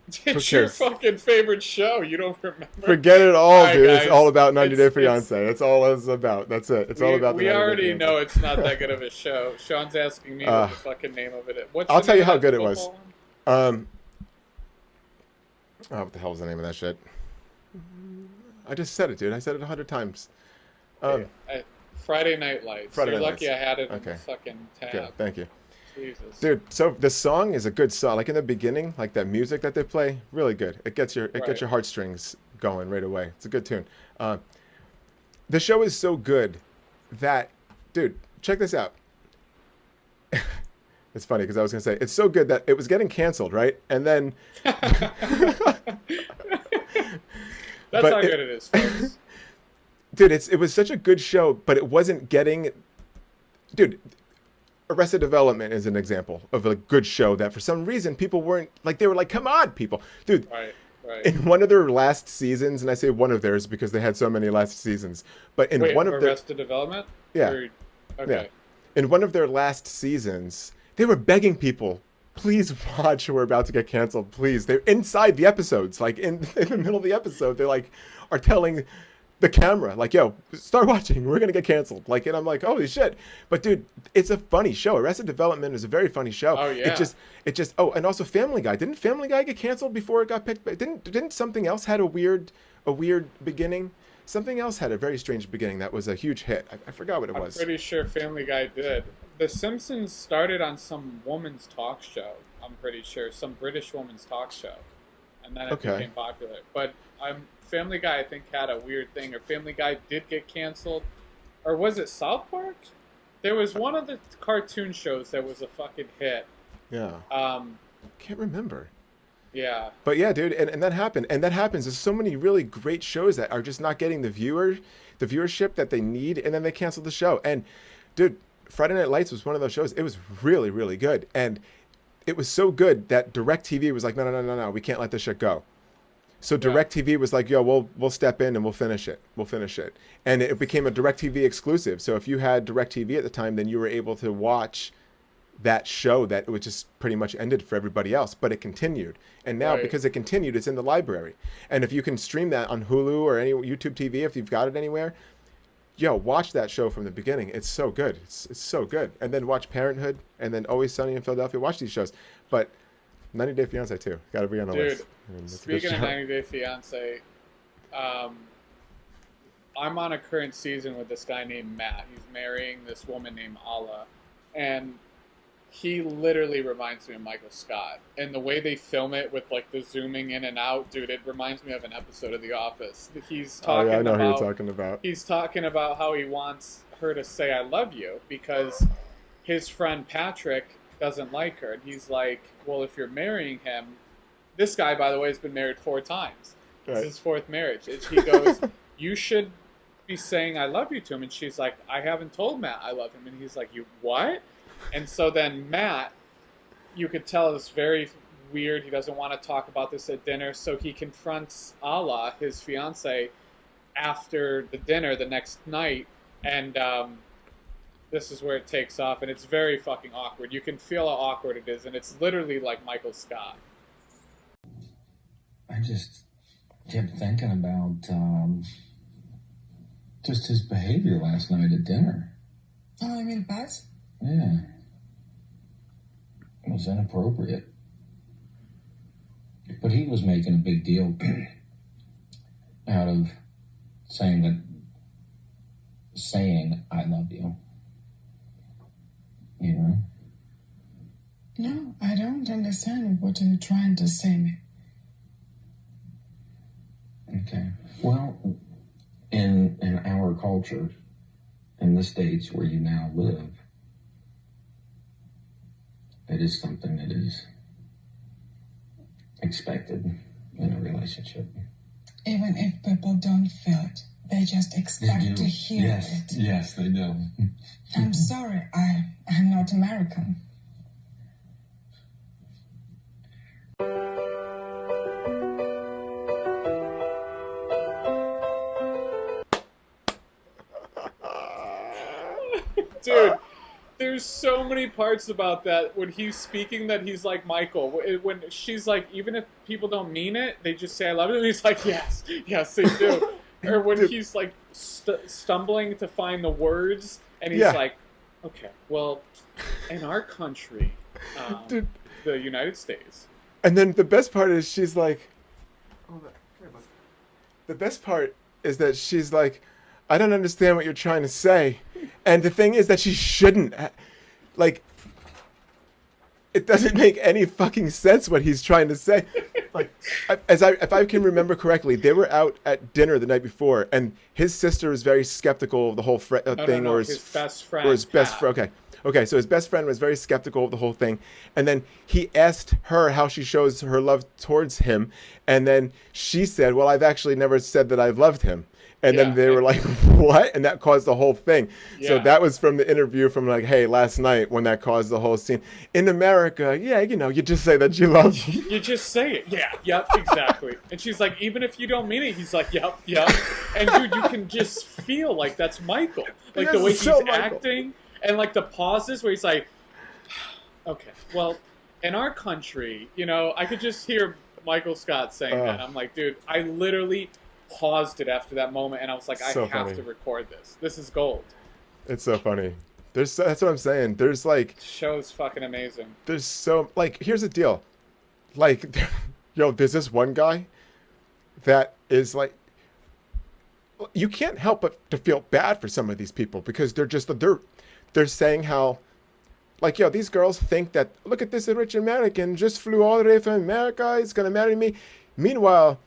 It's your cares? fucking favorite show. You don't remember? Forget it all, Alright, dude. It's guys. all about 90 Day It's- Fiance. That's all it's about. That's it. It's all about the We 90 Day already Fiancé. know it's not that good of a show. Sean's asking me what the fucking name of it is. What's I'll the tell name you of how that good it was. football one? What the hell was the name of that shit? I just said it, dude. I said it 100 times. Friday Night Lights. Friday You're Night lucky Lights. I had it in Okay. the fucking tab. Good. Thank you. Jesus. Dude, so the song is a good song. Like in the beginning, like that music that they play, really good. It gets your Right. heartstrings going right away. It's a good tune. The show is so good that, dude, check this out. It's funny because I was gonna say it's so good that it was getting canceled, right? And then, That's But how it- good it is, folks. dude, it was such a good show, but it wasn't getting, dude. Arrested Development is an example of a good show that for some reason people weren't like, they were like, come on, people, dude. Right, right. In one of their last seasons, and I say one of theirs because they had so many last seasons, but in Wait, one of their Arrested Development? Yeah. Or- okay. in one of their last seasons, they were begging people, please watch, we're about to get canceled, please. They're inside the episodes, like in the middle of the episode, they like are telling the camera, like, yo, start watching, we're gonna get canceled. Like, and I'm like, holy shit. But dude, it's a funny show. Arrested Development is a very funny show. Oh, yeah. It just and also Family Guy. Didn't Family Guy get canceled before it got picked back? Didn't something else had a weird beginning? Something else had a very strange beginning that was a huge hit. I forgot what it I'm was. pretty sure Family Guy did. The Simpsons started on some woman's talk show. I'm pretty sure some British woman's talk show, and then it Okay. became popular. But Family Guy, I think, had a weird thing. Or Family Guy did get canceled, or was it South Park? There was one of the cartoon shows that was a fucking hit. Yeah. Can't remember. Yeah. But yeah, dude, and that happened. And that happens. There's so many really great shows that are just not getting the viewership that they need, and then they cancel the show. And dude, Friday Night Lights was one of those shows. It was really, really good. And it was so good that DirecTV was like, no, we can't let this shit go. So DirecTV was like, yo, we'll step in and we'll finish it. And it became a DirecTV exclusive. So if you had DirecTV at the time, then you were able to watch that show that was just pretty much ended for everybody else, but it continued. And now, Right. because it continued, it's in the library. And if you can stream that on Hulu or any YouTube TV, if you've got it anywhere, yo, watch that show from the beginning. It's so good. It's so good. And then watch Parenthood, and then Always Sunny in Philadelphia. Watch these shows. But 90 Day Fiance too. Got to be on the Dude, list. I mean, that's a good speaking of show. 90 Day Fiance, I'm on a current season with this guy named Matt. He's marrying this woman named Ala, and he literally reminds me of Michael Scott. And the way they film it with like the zooming in and out, dude, it reminds me of an episode of The Office. He's Oh, talking yeah, I know who about you're talking about. he's talking about how he wants her to say I love you because his friend Patrick doesn't like her. And he's like, well, if you're marrying him, this guy, by the way, has been married 4 times. This Right. is his 4th marriage. And he goes, you should be saying I love you to him. And she's like, I haven't told Matt I love him. And he's like, you what? And so then Matt, you could tell, is very weird. He doesn't want to talk about this at dinner. So he confronts Ala, his fiance, after the dinner the next night. And this is where it takes off. And it's very fucking awkward. You can feel how awkward it is. And it's literally like Michael Scott. I just kept thinking about just his behavior last night at dinner. Oh, I mean, Buzz? Yeah. It was inappropriate. But he was making a big deal out of saying I love you. You know? No, I don't understand what you're trying to say. Okay. Well, in our culture, in the states where you now live, it is something that is expected in a relationship. Even if people don't feel it, they just expect to hear it. Yes, they do. I'm sorry, I'm not American. Dude, there's so many parts about that when he's speaking that he's like Michael. When she's like, even if people don't mean it, they just say I love you. And he's like, yes, they do. Or when he's like stumbling to find the words, and he's Yeah. like, okay, well, in our country, Dude. the United States. And then the best part is she's like, the best part is that she's like, I don't understand what you're trying to say. And the thing is that she shouldn't. Like, it doesn't make any fucking sense what he's trying to say. Like, if I can remember correctly, they were out at dinner the night before, and his sister was very skeptical of the whole thing, No, or his best friend. or his best Pat. friend. Okay, Okay, so his best friend was very skeptical of the whole thing, and then he asked her how she shows her love towards him, and then she said, "Well, I've actually never said that I've loved him." And then they were like, "What?" And that caused the whole thing. So that was from the interview from like, hey, last night when that caused the whole scene. In America, yeah, you know, you just say that you love him. You just say it. Yeah, yep, exactly. And she's like, even if you don't mean it, he's like, yep. And dude, you can just feel like that's Michael. Like the way he's acting and like the pauses where he's like, okay, well, in our country, you know, I could just hear Michael Scott saying that. I'm like, dude, I literally paused it after that moment and I was like, I have to record this. This is gold. It's so funny. That's what I'm saying. There's like, the show's fucking amazing. There's so, like, here's the deal. Like, yo, there's this one guy that is like, you can't help but to feel bad for some of these people because they're saying how, like, yo, these girls think that, look at this rich American just flew all the way from America, he's gonna marry me. Meanwhile,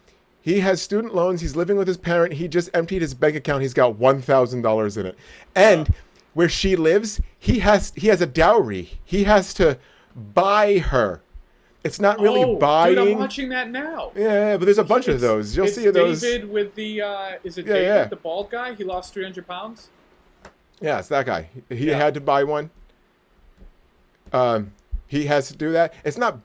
he has student loans, he's living with his parent, he just emptied his bank account, he's got $1,000 in it. And where she lives, he has a dowry. He has to buy her. It's not really buying. Dude, I'm watching that now. Yeah, but there's a bunch of those. You'll see those. David with the, is it David, the bald guy? He lost 300 pounds? Yeah, it's that guy. He had to buy one. He has to do that. It's not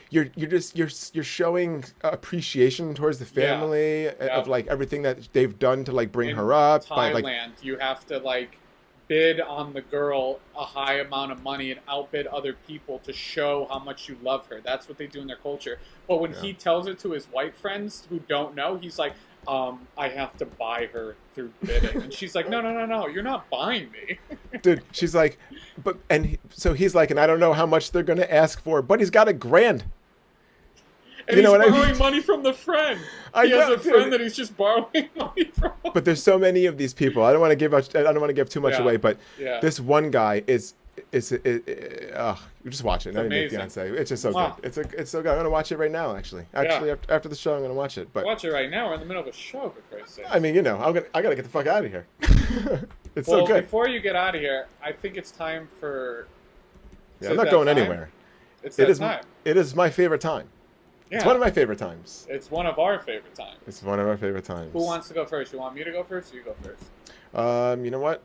you're showing appreciation towards the family of like everything that they've done to like bring her up. Thailand, you have to like bid on the girl a high amount of money and outbid other people to show how much you love her. That's what they do in their culture. But when he tells it to his white friends who don't know, he's like, I have to buy her through bidding. And she's like, no, you're not buying me. Dude, she's like, so he's like, and I don't know how much they're going to ask for, but he's got $1,000. And he's borrowing money from the friend. He has a friend that he's just borrowing money from. But there's so many of these people. I don't want to give too much away, but this one guy is you just watch it. Not even fiance. It's just so good. It's so good. I'm gonna watch it right now. Actually, after the show, I'm gonna watch it. But watch it right now. We're in the middle of a show, for Christ's sake. I mean, you know, I gotta get the fuck out of here. It's so good. Before you get out of here, I think it's time for. I'm not going anywhere. It's that time. It is my favorite time. Yeah. It's one of my favorite times. It's one of our favorite times. It's one of our favorite times. Who wants to go first? You want me to go first, or you go first? You know what?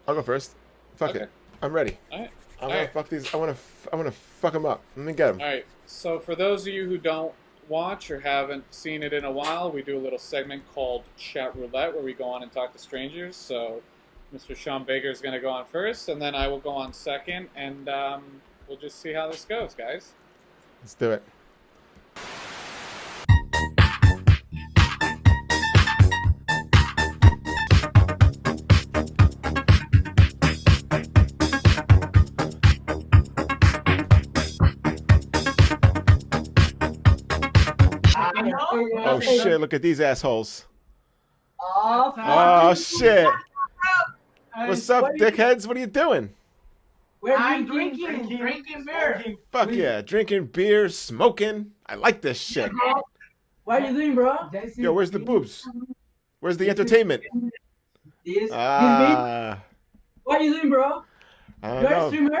I'll go first. Fuck it. I'm ready. All right. I want to fuck these. I want to fuck them up. Let me get them. All right. So for those of you who don't watch or haven't seen it in a while, we do a little segment called Chat Roulette where we go on and talk to strangers. So Mr. Sean Baker is going to go on first, and then I will go on second, and we'll just see how this goes, guys. Let's do it. Oh shit, look at these assholes. Oh shit. What's up, dickheads? What are you doing? I'm drinking beer. Fuck yeah, drinking beer, smoking. I like this shit. What are you doing, bro? Yo, where's the boobs? Where's the entertainment? What are you doing, bro? I don't You're know. a streamer?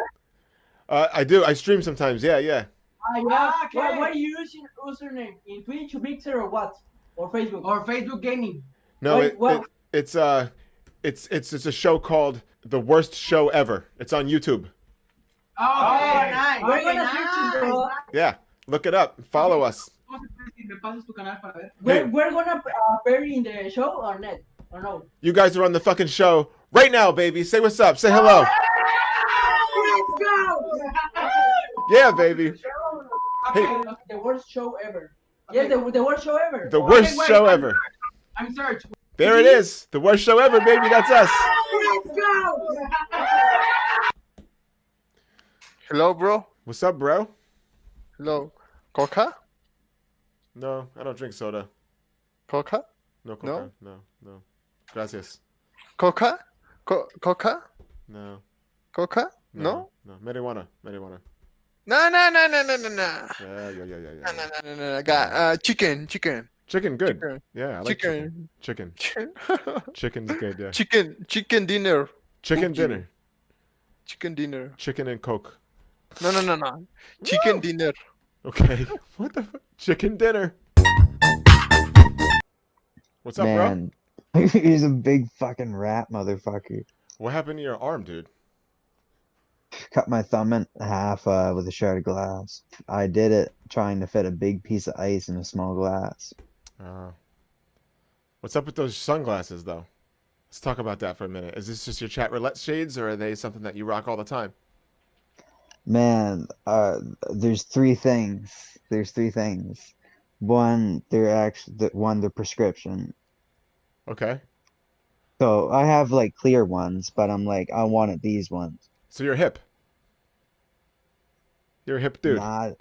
I do. I stream sometimes. Yeah. Yeah. Okay. What are you using username? In Twitch, Mixer, or what? Or Facebook? Or Facebook Gaming? No, it's a show called The Worst Show Ever. It's on YouTube. Oh, nice. We're gonna search it, bro. Yeah, look it up. Follow us. We're gonna appear in the show or not? Or no? You guys are on the fucking show right now, baby. Say what's up. Say hello. Let's go! Yeah, baby. Hey. The worst show ever. Yeah, the worst show ever. The worst show ever. I'm searched. There it is. The worst show ever, baby. That's us. Let's go! Hello, bro. What's up, bro? Hello. Coca? No, I don't drink soda. Coca? No coca. No. Gracias. Coca? Coca? No. Coca? No? No. Marijuana. No. Yeah. No. I got chicken. Chicken, good. Chicken. Yeah, I like chicken. Chicken's good, yeah. Chicken dinner. Chicken dinner. Chicken dinner. Chicken and Coke. No. Chicken dinner. Okay. What the fuck? Chicken dinner. What's up, bro? Man, he's a big fucking rat motherfucker. What happened to your arm, dude? Cut my thumb in half with a shard of glass. I did it trying to fit a big piece of ice in a small glass. What's up with those sunglasses, though? Let's talk about that for a minute. Is this just your chat roulette shades, or are they something that you rock all the time? Man, there's three things. There's three things. One, they're prescription. Okay. So I have like clear ones, but I'm like, I wanted these ones. So you're hip. You're a hip dude. Nah,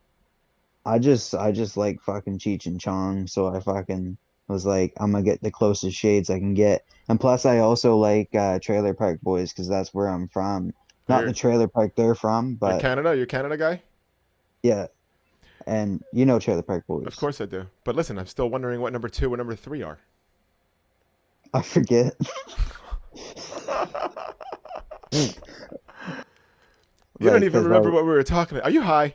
I just like fucking Cheech and Chong, so I fucking was like, I'm gonna get the closest shades I can get. And plus, I also like Trailer Park Boys because that's where I'm from. Not the trailer park they're from, You're but Canada? You're a Canada guy? yeah. And you know Trailer Park Boys. Of course I do. But listen, I'm still wondering what number 2 and number 3 are. I forget. You don't even remember what we were talking about. Are you high?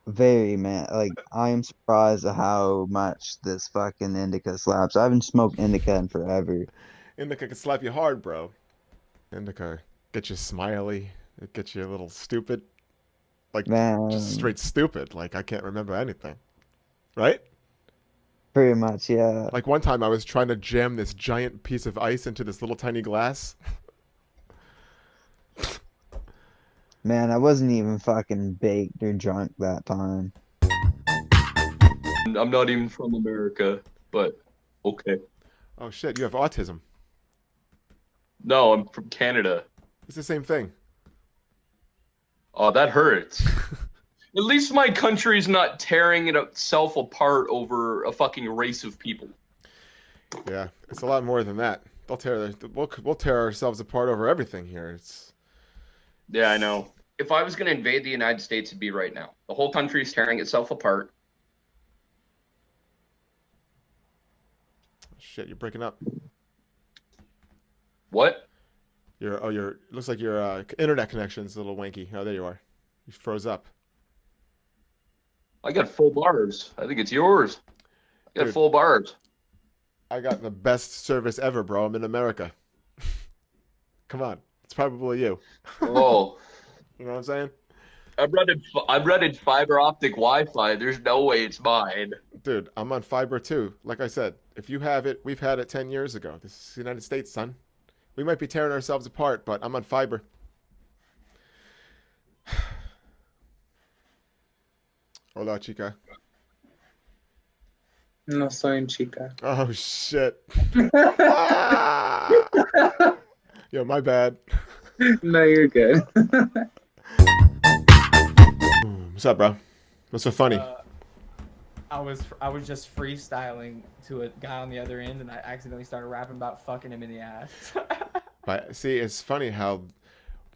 Very, man. Like, I am surprised at how much this fucking indica slaps. I haven't smoked indica in forever. Indica can slap you hard, bro. Indica gets you smiley. It gets you a little stupid. Like, Man. just straight stupid. Like, I can't remember anything. Right? Pretty much, yeah. Like, one time I was trying to jam this giant piece of ice into this little tiny glass. Man, I wasn't even fucking baked or drunk that time. I'm not even from America, but okay. Oh, shit. You have autism. No, I'm from Canada. It's the same thing. Oh, that hurts. At least my country's not tearing itself apart over a fucking race of people. Yeah, it's a lot more than that. We'll tear ourselves apart over everything here. It's Yeah, I know. If I was going to invade the United States, it'd be right now. The whole country's tearing itself apart. Shit, you're breaking up. What? Looks like your internet connection's a little wanky. Oh, there you are. You froze up. I got full bars. I think it's yours. I got Dude, full bars. I got the best service ever, bro. I'm in America. Come on. It's probably you. Oh. You know what I'm saying? I'm running fiber optic Wi-Fi. There's no way it's mine. Dude, I'm on fiber too. Like I said, if you have it, we've had it 10 years ago. This is the United States, son. We might be tearing ourselves apart, but I'm on fiber. Hola, chica. No soy chica. Oh, shit. Yo, my bad. No, you're good. What's up, bro? What's so funny? I was just freestyling to a guy on the other end, and I accidentally started rapping about fucking him in the ass. But see, it's funny how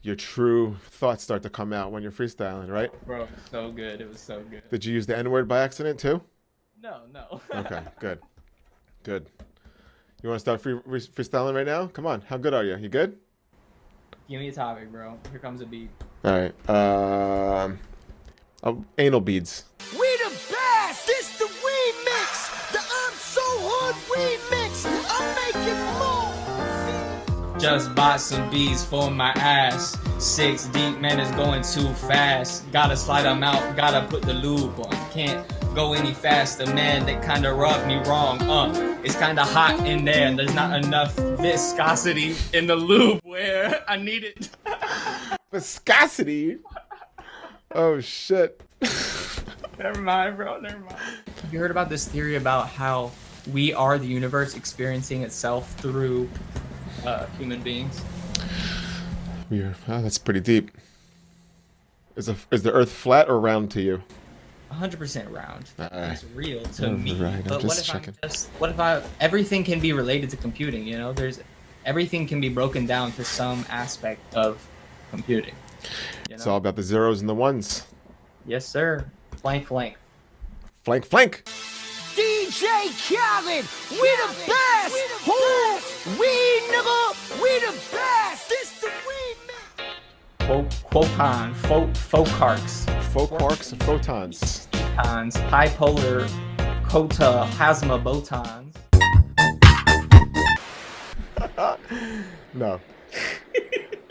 your true thoughts start to come out when you're freestyling, right? Bro, so good. It was so good. Did you use the N-word by accident too? No. Okay, good. Good. You want to start freestyling right now? Come on. How good are you? You good? Give me a topic, bro. Here comes a beat. All right. Anal beads. We the best! This the remix! The I'm So Hood remix! I'm making more! Just bought some beats for my ass. 6 deep, man, it's going too fast. Gotta slide them out, gotta put the lube on. Can't go any faster, man, they kinda rubbed me wrong. It's kinda hot in there. There's not enough viscosity in the lube where I need it. Viscosity? Oh, shit. Never mind, bro, never mind. Have you heard about this theory about how we are the universe experiencing itself through human beings? Weird. Oh, that's pretty deep. Is the Earth flat or round to you? 100% round. Alright. It's real to me. Right, But I'm what just if checking. what if everything can be related to computing, you know? Everything can be broken down to some aspect of computing. You It's know? all about the zeros and the ones. Yes, sir. Flank. Flank. DJ Khaled! We the best! Who? We nigga! We the best! This the remix! Quoton, phocarcs, Quarks, photons. photons, bipolar, cota, plasma botons. No.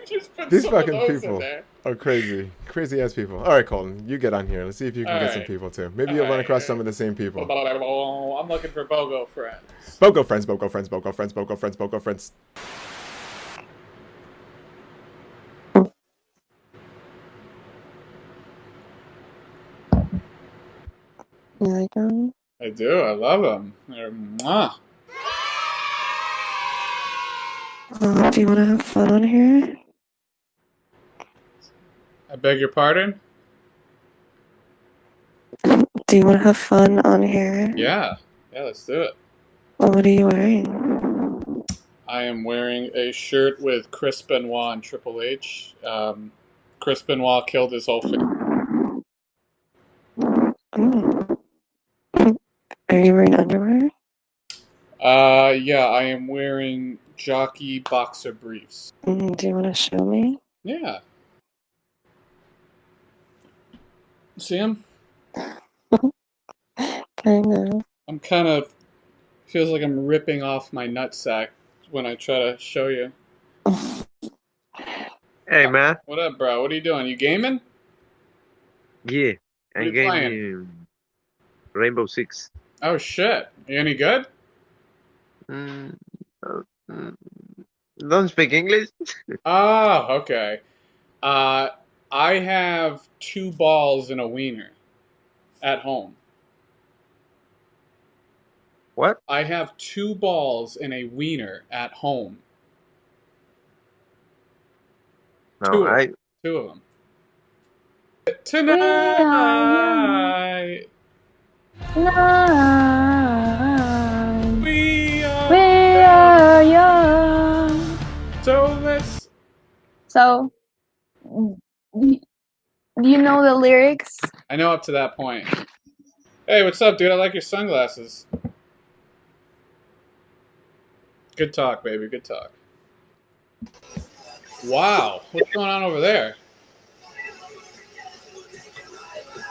Just put These some of fucking those in people there. are crazy. Crazy ass people. All right, Colton, you get on here. Let's see if you can All get some right. people too. Maybe you'll run across some of the same people. I'm looking for BOGO friends. BOGO friends, BOGO friends, BOGO friends, BOGO friends, BOGO friends. You like them? I do. I love them. They're mwah. Do you want to have fun on here? I beg your pardon? Do you want to have fun on here? Yeah. Yeah, let's do it. Well, what are you wearing? I am wearing a shirt with Chris Benoit and Triple H. Chris Benoit killed his whole family. Mm. Are you wearing underwear? Yeah, I am wearing jockey boxer briefs. Do you want to show me? Yeah. See him? Kind of. I'm kind of feels like I'm ripping off my nutsack when I try to show you. Hey, man. What up, bro? What are you doing? You gaming? Yeah, What are I'm you playing? gaming Rainbow Six. Oh shit! You any good? Mm, don't speak English? Oh, okay. I have 2 balls and a wiener at home. What? I have 2 balls and a wiener at home. No, I. 2 of them. Tonight. We are young. So let's. So, do you know the lyrics? I know up to that point. Hey, what's up, dude? I like your sunglasses. Good talk, baby. Good talk. Wow, what's going on over there?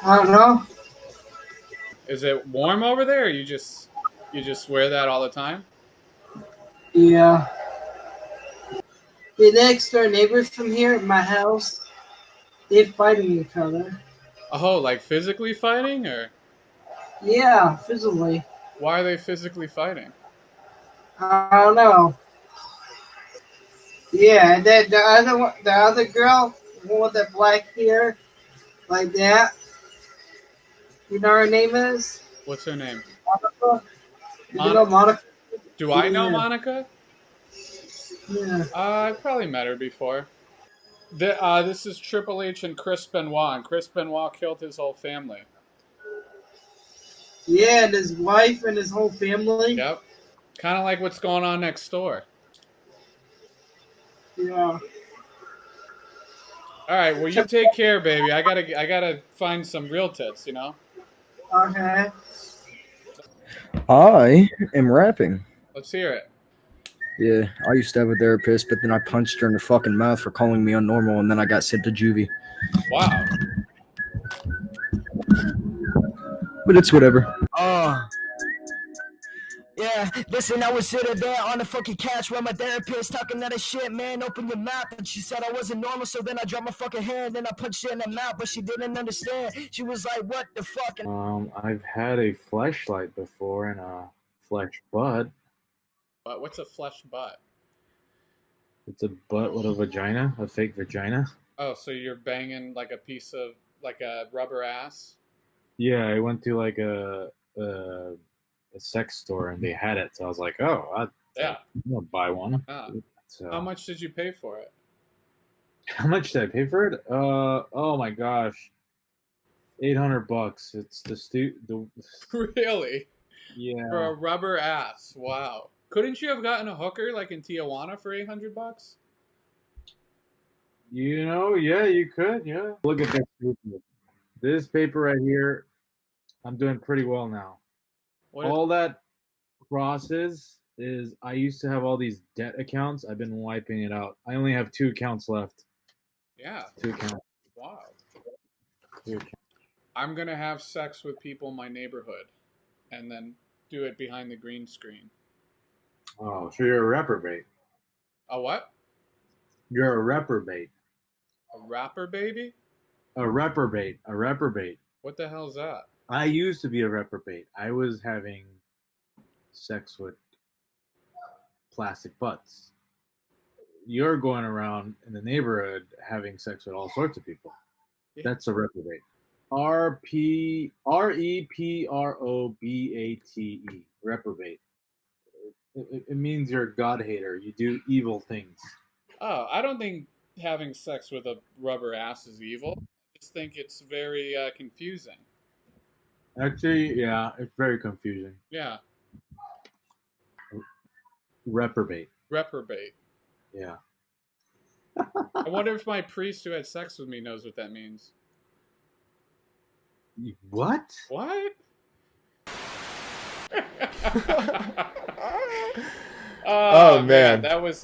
I don't know. Is it warm over there, or you just wear that all the time? Yeah. The next door neighbors from here at my house, they're fighting each other. Oh, like physically fighting, or? Yeah, physically. Why are they physically fighting? I don't know. Yeah, and then the other girl, the one with the black hair, like that. You know her name is? What's her name? Monica. You know Monica? Do I know Yeah. Monica? Yeah. I probably met her before. This is Triple H and Chris Benoit, and Chris Benoit killed his whole family. Yeah, and his wife and his whole family. Yep. Kind of like what's going on next door. Yeah. All right, well, you take care, baby. I gotta find some real tits, you know? Okay. I am rapping. Let's hear it. Yeah, I used to have a therapist, but then I punched her in the fucking mouth for calling me unnormal, and then I got sent to juvie. Wow. But it's whatever. Yeah, listen, I was sitting there on the fucking couch with my therapist talking that shit, man, open your mouth. And she said I wasn't normal, so then I dropped my fucking hand and I punched her in the mouth, but she didn't understand. She was like, what the fuck? I've had a fleshlight before and a flesh butt. But what's a flesh butt? It's a butt with a vagina, a fake vagina. Oh, so you're banging like a piece of, like a rubber ass? Yeah, I went to like a sex store and they had it, so I was like, oh, I'm gonna buy one. So, How much did you pay for it? how much did I pay for it? Oh my gosh, $800. It's the Really? yeah. For a rubber ass? Wow. Couldn't you have gotten a hooker like in Tijuana for $800? You know, yeah, you could, yeah. Look at this paper. This paper right here, I'm doing pretty well now. All that crosses is I used to have all these debt accounts. I've been wiping it out. I only have 2 accounts left. Yeah. 2 cats. Wow. 2 cats. I'm gonna have sex with people in my neighborhood, and then do it behind the green screen. Oh, so you're a reprobate. A what? You're a reprobate. A rapper baby? A reprobate. A reprobate. What the hell's that? I used to be a reprobate. I was having sex with plastic butts. You're going around in the neighborhood having sex with all sorts of people. Yeah. That's a reprobate. R-E-P-R-O-B-A-T-E. Reprobate. It means you're a god hater. You do evil things. Oh, I don't think having sex with a rubber ass is evil. I just think it's very confusing. Actually, yeah, it's very confusing. Yeah. Reprobate. Reprobate. Yeah. I wonder if my priest who had sex with me knows what that means. What? What? Oh, man. That was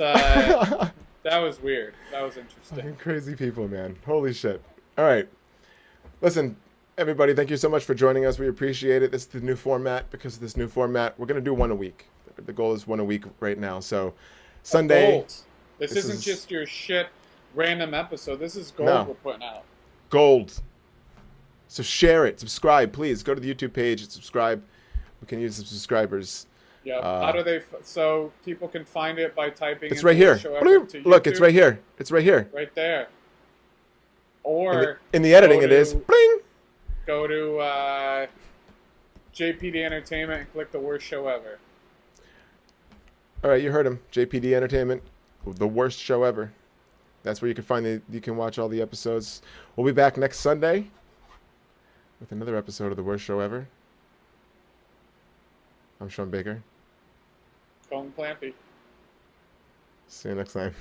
weird. That was interesting. Fucking crazy people, man. Holy shit. All right. Listen, everybody, thank you so much for joining us. We appreciate it. This is the new format. Because of this new format, we're going to do one a week. The goal is one a week right now. So, Sunday. Gold. This isn't just your shit random episode. This is gold No. we're putting out. Gold. So share it. Subscribe, please. Go to the YouTube page and subscribe. We can use some subscribers. Yeah. How do they? So people can find it by typing. It's in right the here. show effort to Look, it's YouTube. right here. It's right here. Right there. Or In the editing, go it is. to- Bling. Go to JPD Entertainment and click the worst show ever. All right, you heard him. JPD Entertainment, the worst show ever. That's where you can find you can watch all the episodes. We'll be back next Sunday with another episode of the worst show ever. I'm Sean Baker. Colin Clampy. See you next time.